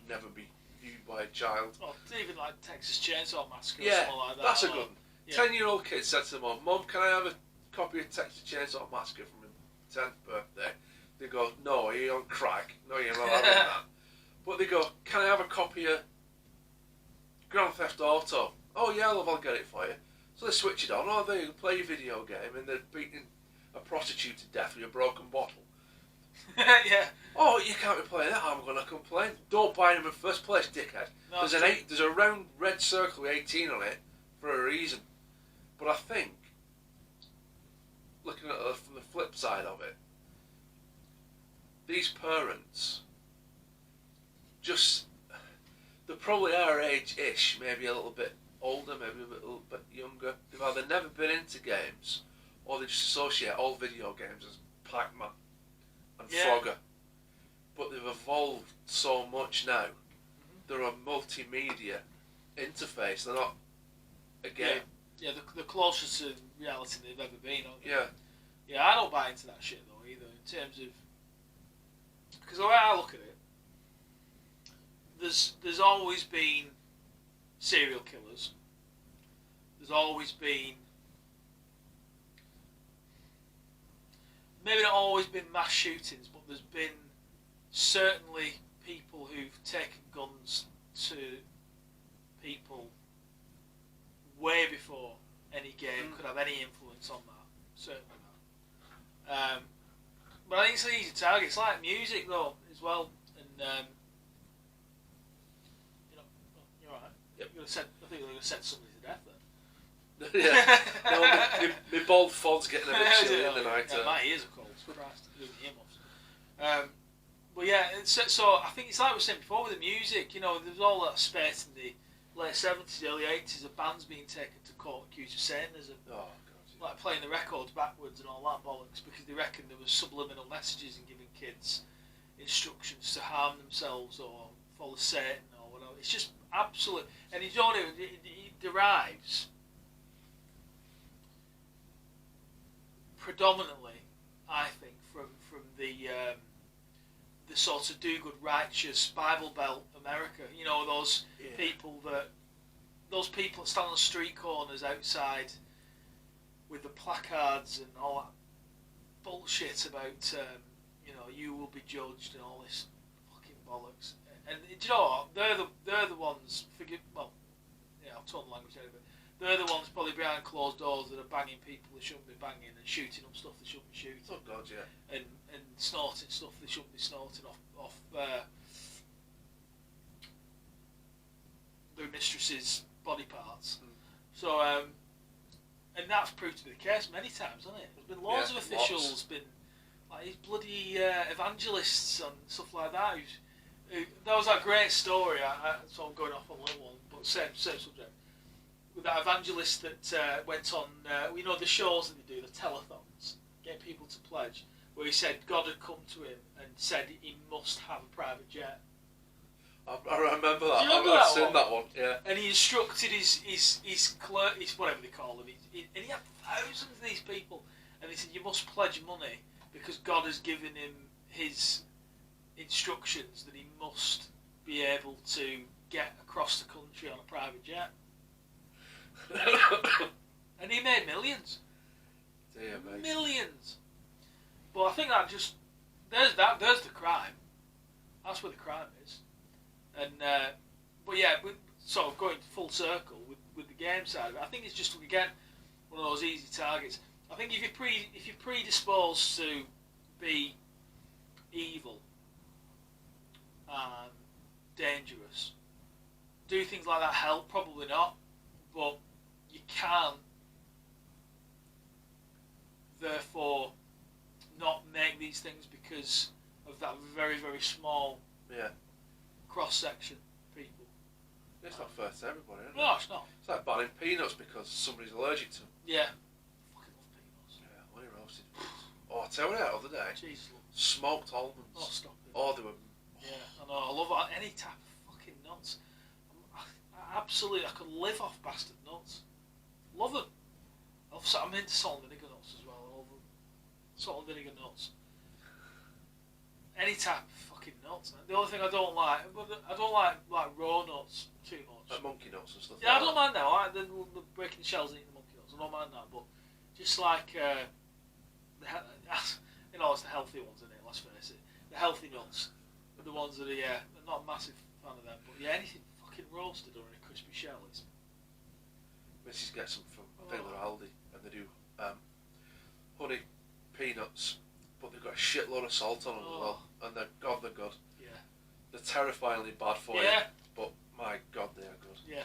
never be viewed by a child?" Or even like Texas Chainsaw Massacre or Yeah, something like that. that's a good one. Yeah. 10-year-old kid said to Mum, "Mum, can I have a copy of Texas Chainsaw Massacre from his 10th birthday?" They go, "No, are you on crack? No, you're not having that." But they go, "Can I have a copy of Grand Theft Auto?" "Oh yeah, love, I'll get it for you." So they switch it on. Oh, there you play your video game, and they're beating a prostitute to death with a broken bottle. Yeah. "Oh, you can't be playing that. I'm going to complain." Don't buy them in the first place, dickhead. No, There's a round red circle with 18 on it for a reason. But I think, looking at it from the flip side of it, these parents they probably our age-ish, maybe a little bit older, maybe a little bit younger. They've either never been into games, or they just associate all video games as Pac-Man and Frogger. But they've evolved so much now. They're a multimedia interface. They're not a game. Yeah, the closest to reality they've ever been. Yeah. Yeah, I don't buy into that shit though either. In terms of, because the way I look at it, there's always been serial killers. There's always been, maybe not always been mass shootings, but there's been certainly people who've taken guns to people way before any game could have any influence on that. Certainly not. But I think it's an easy target. It's like music though as well, and you're right. Yep. I think you're going to send somebody to death then. Yeah. No, my bald fod's getting a bit chilly in the night. Yeah, my ears are cold. Christ, doing earmuffs. But yeah, so I think it's like we were saying before with the music. You know, there was all that space in the late 70s, early 80s of bands being taken to court accused of Satanism. Oh, God. Yeah. Like playing the records backwards and all that bollocks because they reckon there was subliminal messages and giving kids instructions to harm themselves or follow Satan or whatever. It's just absolute. And you don't know, it derives predominantly, I think, from the sort of do-good, righteous Bible Belt America. You know, those people that stand on the street corners outside with the placards and all that bullshit about you will be judged and all this fucking bollocks. And do you know what? They're the ones. I'll turn the language out of it. They're the ones probably behind closed doors that are banging people they shouldn't be banging and shooting up stuff they shouldn't be shooting. Oh God, yeah. And snorting stuff they shouldn't be snorting off their mistress's body parts. So and that's proved to be the case many times, hasn't it? There's been loads of officials, been like these bloody evangelists and stuff like that. That was that great story. So I'm going off on a little one, but same subject. With that evangelist that went on, the shows that they do, the telethons, getting people to pledge, where he said God had come to him and said he must have a private jet. I remember that. Do you remember I've that seen one? that one, yeah. And he instructed his clerk, whatever they call them, and he had thousands of these people, and he said, you must pledge money because God has given him his instructions that he must be able to get across the country on a private jet. And he made millions. Dear mate. Millions. But I think that just there's the crime. That's where the crime is. And but yeah, sort of going full circle with the game side of it, I think it's just again one of those easy targets. I think if you're predisposed to be evil and dangerous, do things like that help? Probably not. But you can't therefore not make these things because of that very, very small cross section of people. It's not fair to everybody, is it? No, it's not. It's like banning peanuts because somebody's allergic to them. Yeah. Fucking love peanuts. Oh, I tell you what, the other day, Jesus. smoked almonds. Oh, stop it. Oh, they were. Yeah, I know. I love any type of fucking nuts. I could live off bastard nuts. Love them. I'm into salt and vinegar nuts as well. I love them. Salt and vinegar nuts. Any type of fucking nuts. The only thing I don't like raw nuts too much. Like monkey nuts and stuff. Yeah, like I don't mind that. I like the breaking the shells and eating the monkey nuts. I don't mind that, but just like it's the healthy ones, isn't it? Let's face it. The healthy nuts are the ones that are I'm not a massive fan of them, but anything fucking roasted or in a crispy shell is. Mrs. gets them from Aldi, and they do honey peanuts, but they've got a shitload of salt on them as well, and they're good. Yeah. They're terrifyingly bad for you, but my God, they are good. Yeah.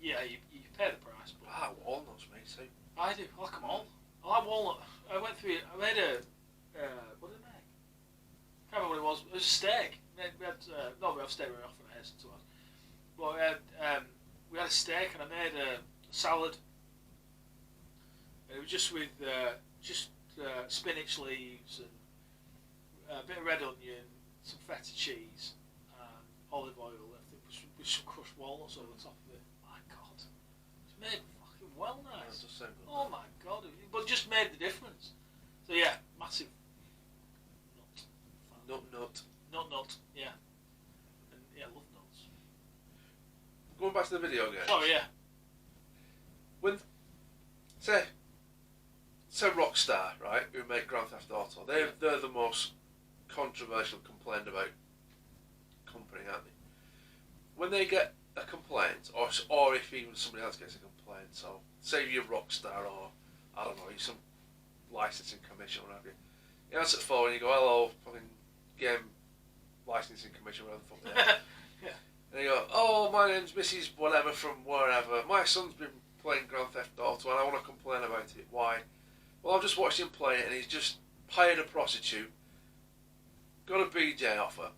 Yeah, you pay the price. But I like walnuts, mate, too. I do. I like them all. I like walnut. I made a. What did I make? I can't remember what it was. It was a steak. We had steak very often at Heston to us. But we had a steak and I made a salad. It was just with spinach leaves and a bit of red onion, some feta cheese, and olive oil. I think with some crushed walnuts over the top of it. My God, it's made fucking well nice. Yeah, so good. Oh my God, but it just made the difference. So yeah, massive nut. Yeah, and yeah, love nuts. Going back to the video game. Oh yeah. When say Rockstar, right, who make Grand Theft Auto, they're the most controversial complained about company, aren't they? When they get a complaint, or if even somebody else gets a complaint, so say you're Rockstar or I don't know, you're some licensing commission or whatever, you answer the phone and you go, hello, fucking game licensing commission, whatever the fuck they are. Yeah. And you go, oh, my name's Mrs. Whatever from wherever. My son's been playing Grand Theft Auto and I want to complain about it. Why? Well, I've just watched him play it and he's just hired a prostitute, got a BJ offer,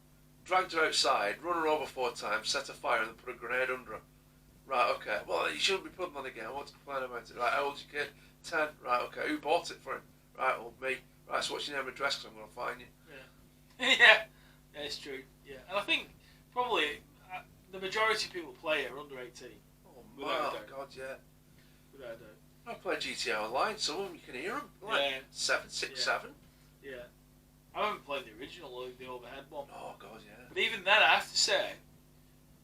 dragged her outside, run her over 4 times, set a fire and then put a grenade under her. Right, okay. Well, you shouldn't be putting on again. I want to complain about it. Right, how old's your kid? 10. Right, okay. Who bought it for him? Right, well, me. Right, so what's your name and address? Because I'm going to find you. Yeah. Yeah, it's true. Yeah, and I think probably the majority of people play it are under 18. Oh my God, yeah. Without a doubt. I play GTA Online. Some of them you can hear them. Like 7, 6, 7. Yeah. I haven't played the original, the overhead one. Oh God, yeah. But even then, I have to say,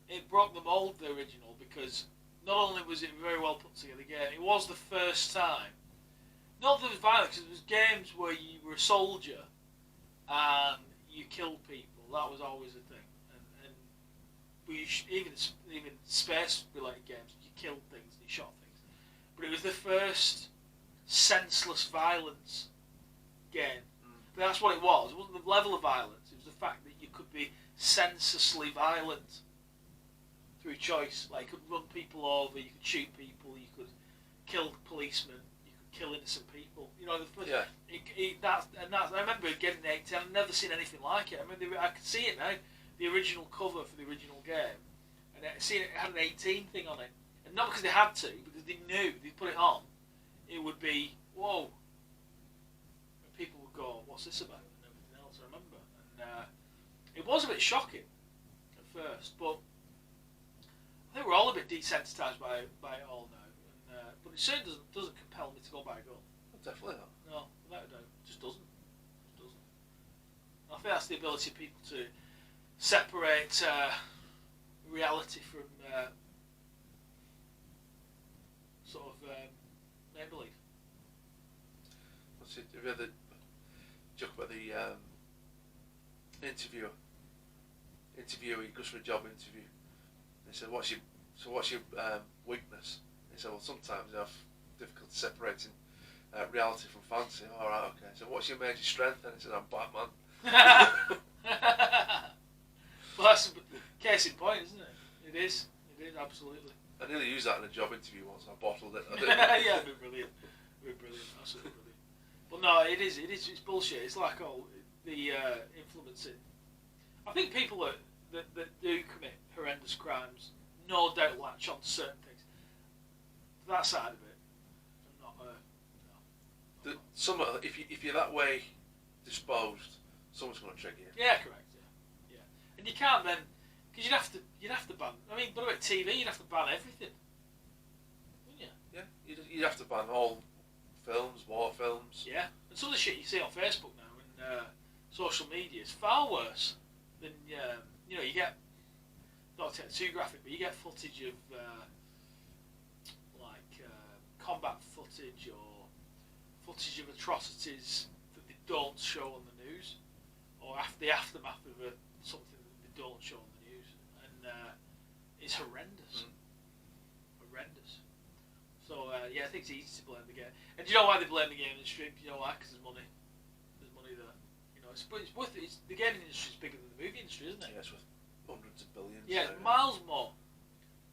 it broke the mould, the original, because not only was it a very well put together game, it was the first time. Not that it was violent, because it was games where you were a soldier and you killed people. That was always a thing. And even space-related games, you killed things and you shot things. But it was the first senseless violence game. But that's what it was. It wasn't the level of violence. It was the fact that you could be senselessly violent through choice. Like you could run people over, you could shoot people, you could kill policemen, you could kill innocent people. You know, I remember getting 18. I've never seen anything like it. I mean, I could see it now. The original cover for the original game, and I seen it had an 18 thing on it, and not because they had to, because they knew they put it on, it would be whoa. People would go, what's this about? And everything else, I remember. And it was a bit shocking at first, but I think we're all a bit desensitised by it all now. And, but it certainly doesn't compel me to go buy a gun. Definitely not. No, without a doubt. It just doesn't. I think that's the ability of people to separate reality from sort of make-believe. Have you heard the joke about the interviewee goes for a job interview. They said, what's your weakness? He said, well, sometimes I have difficulty separating reality from fantasy. All right, okay. So what's your major strength? And he said, I'm Batman. Well, that's a case in point, isn't it? It is, absolutely. I nearly used that in a job interview once. I bottled it. Yeah, it'd be brilliant. Absolutely brilliant. But no, it's bullshit. It's like the influencing. I think people that do commit horrendous crimes, no doubt latch on to certain things. That side of it, I'm not. If you're that way disposed, someone's going to trigger you. Yeah, correct. Yeah. And you can't then, because you'd have to ban. I mean, what about TV? You'd have to ban everything, wouldn't you? Yeah, you'd have to ban all films, war films. Yeah. And some of the shit you see on Facebook now and social media is far worse than you know. You get, not to get too graphic, but you get footage of combat footage or footage of atrocities that they don't show on the news, or after the aftermath of something that they don't show on the news, and it's horrendous. Horrendous. So I think it's easy to blame the game. And do you know why they blame the game industry? Do you know why? Because there's money. There's money there. You know, it's worth it. The gaming industry is bigger than the movie industry, isn't it? Yeah, it's worth hundreds of billions. Yeah, miles more.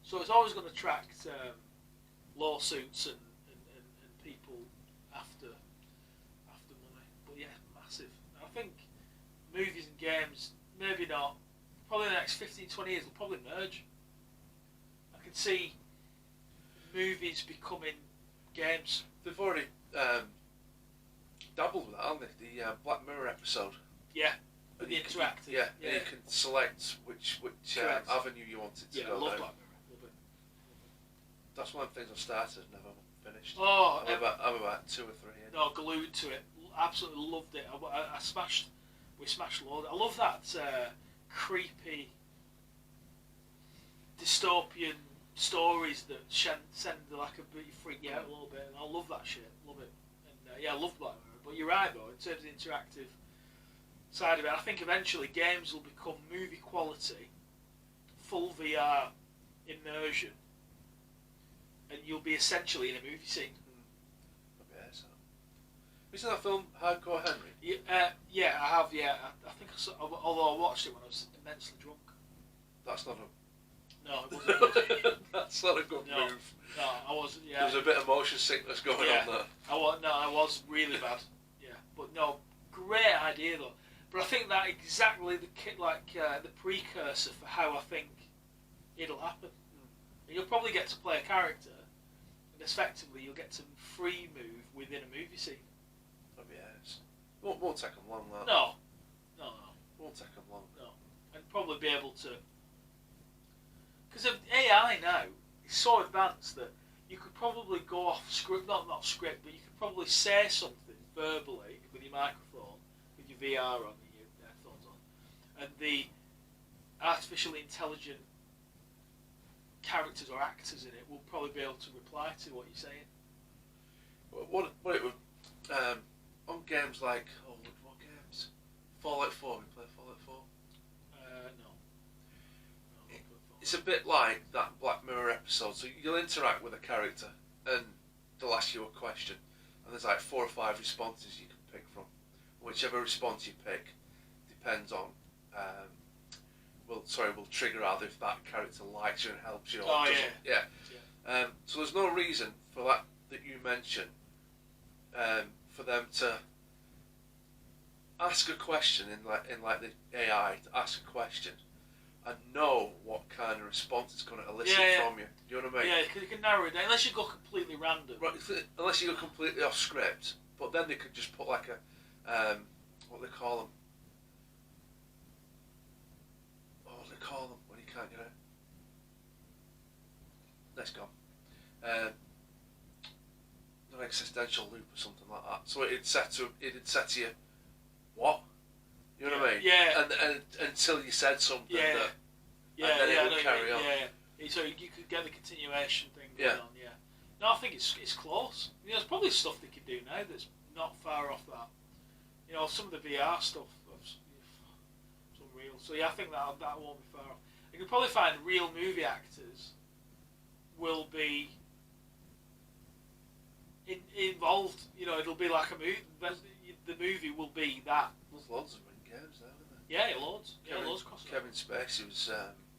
So it's always going to attract lawsuits and people after money. But yeah, massive. I think movies and games, maybe not. Probably in the next 15, 20 years, they'll probably merge. I can see movies becoming games. They've already dabbled with that, haven't they? The Black Mirror episode. Yeah, with the interactive. Yeah, and you can select which avenue you want it to go I love down. Black Mirror. Love it. That's one of the things I've started, never finished. Oh, I'm about 2 or 3 in. No, glued to it. Absolutely loved it. I smashed. We smashed loads. I love that creepy dystopian stories that send like a bit freak you out a little bit, and I love that shit. Love it. And I love Black Mirror. But you're right though, in terms of the interactive side of it, I think eventually games will become movie quality, full VR immersion, and you'll be essentially in a movie scene. Okay, so. Have you seen that film Hardcore Henry? Yeah, I have. Yeah, I think I saw. Although I watched it when I was immensely drunk. That's not No, it wasn't. Good. That's not a good No. move. No, I wasn't. Yeah, There was a bit of motion sickness going on there. I was really bad. Yeah, but no, great idea though. But I think that exactly the precursor for how I think it'll happen. And you'll probably get to play a character, and effectively you'll get to free move within a movie scene. Oh yes. Won't take them long, that. No. Won't take them long. No, and probably be able to. Because of AI now, it's so advanced that you could probably go off script, not script, but you could probably say something verbally with your microphone, with your VR on, and your headphones on, and the artificially intelligent characters or actors in it will probably be able to reply to what you're saying. What it would on games like what games? Fallout 4. We play Fallout 4. No. It's a bit like that Black Mirror episode. So you'll interact with a character, and they'll ask you a question, and there's like 4 or 5 responses you can pick from. Whichever response you pick depends on. Will trigger either if that character likes you and helps you, or doesn't. Yeah. So there's no reason for that you mentioned for them to ask a question in like the AI to ask a question and know what kind of response it's going to elicit from you. Do you know what I mean? Yeah, because you can narrow it down unless you go completely random. Right, unless you go completely off script, but then they could just put like a what do they call them? What do they call them when you can't get it? Let's go. An existential loop or something like that. So it'd set to you, what? You know what I mean? Yeah. And until you said something Yeah. that, Yeah, and then yeah, it would carry on. Yeah. So you could get the continuation thing going on. Yeah. No, I think it's close. You know, there's probably stuff they could do now that's not far off that. You know, some of the VR stuff. It's unreal. So yeah, I think that won't be far off. You can probably find real movie actors will be involved. You know, it'll be like a movie. The movie will be that. There's loads of them in games now, isn't there? Yeah, loads. Loads across. Kevin Spacey was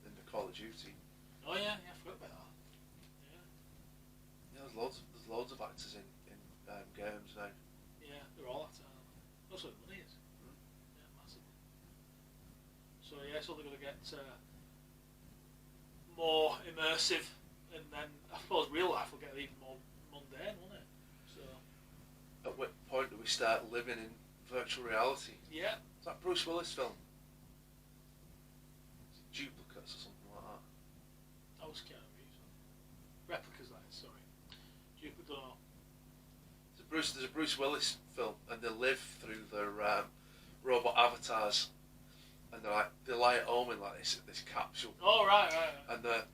in the Call of Duty. Oh yeah, I forgot about that. Yeah, there's loads of actors in games now. Yeah, they're all at it. That's where the money is. Yeah, massive. So yeah, so they're going to get more immersive, and then I suppose real life will get even more mundane, won't it? So. At what point do we start living in virtual reality. Yeah. Is that Bruce Willis film? Is it Duplicates or something like that? That was Keanu Reeves. Replicas, that is, sorry. Jupiter. There's a Bruce Willis film, and they live through their robot avatars, and they lie at home in like this capsule. Oh right. And their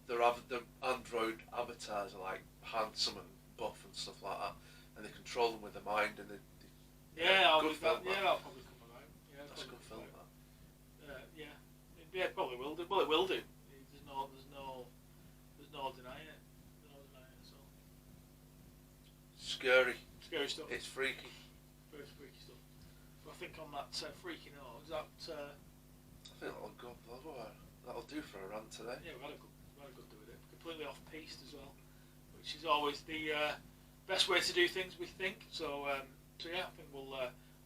android avatars are like handsome and buff and stuff like that, and they control them with their mind. And good film. That'll probably come about. Yeah, that's a good film. Yeah, it probably will do. Well, it will do. There's no denying it. So. Scary stuff. It's freaky. Very freaky stuff. But I think on that freaky note, is that? I think that'll do for a rant today. Yeah, we had a good do with it. Completely off piste as well, which is always the best way to do things, we think. So yeah, I think we'll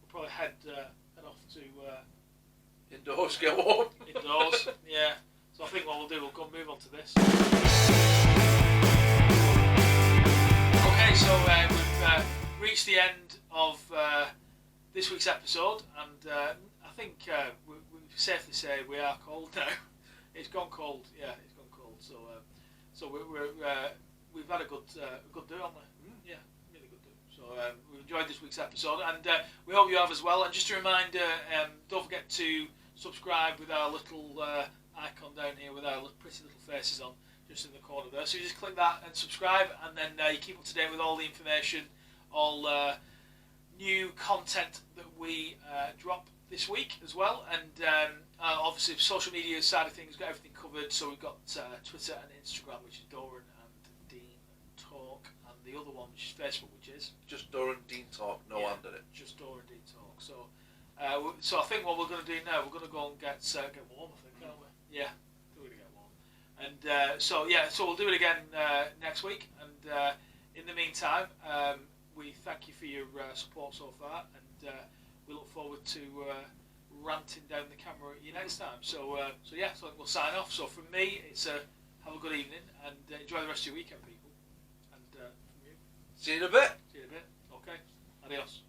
probably head off to indoors, get warm. Indoors, yeah. So I think what we'll do, we'll go move on to this. Okay, so we've reached the end of this week's episode, and I think we safely say we are cold now. It's gone cold, yeah. It's gone cold. So we've had a good do, haven't we? Yeah, really good do. So we've enjoyed this week's episode, and we hope you have as well. And just a reminder, don't forget to subscribe with our little icon down here with our pretty little faces on, just in the corner there. So you just click that and subscribe, and then you keep up to date with all the information, all new content that we drop this week as well. And obviously, social media side of things, got everything covered. So we've got Twitter and Instagram, which is Doran and Dean Talk, and the other one, which is Facebook, which is just Doran Dean Talk, no hand in it. Just Doran Dean Talk. So I think what we're going to do now, we're going to go and get warm, I think, aren't we? Yeah, we're going to get warm. And so we'll do it again next week. And in the meantime, we thank you for your support so far, and we look forward to ranting down the camera at you next time. So we'll sign off. So from me, it's have a good evening, and enjoy the rest of your weekend, people. And from you, see you in a bit. Okay, adios.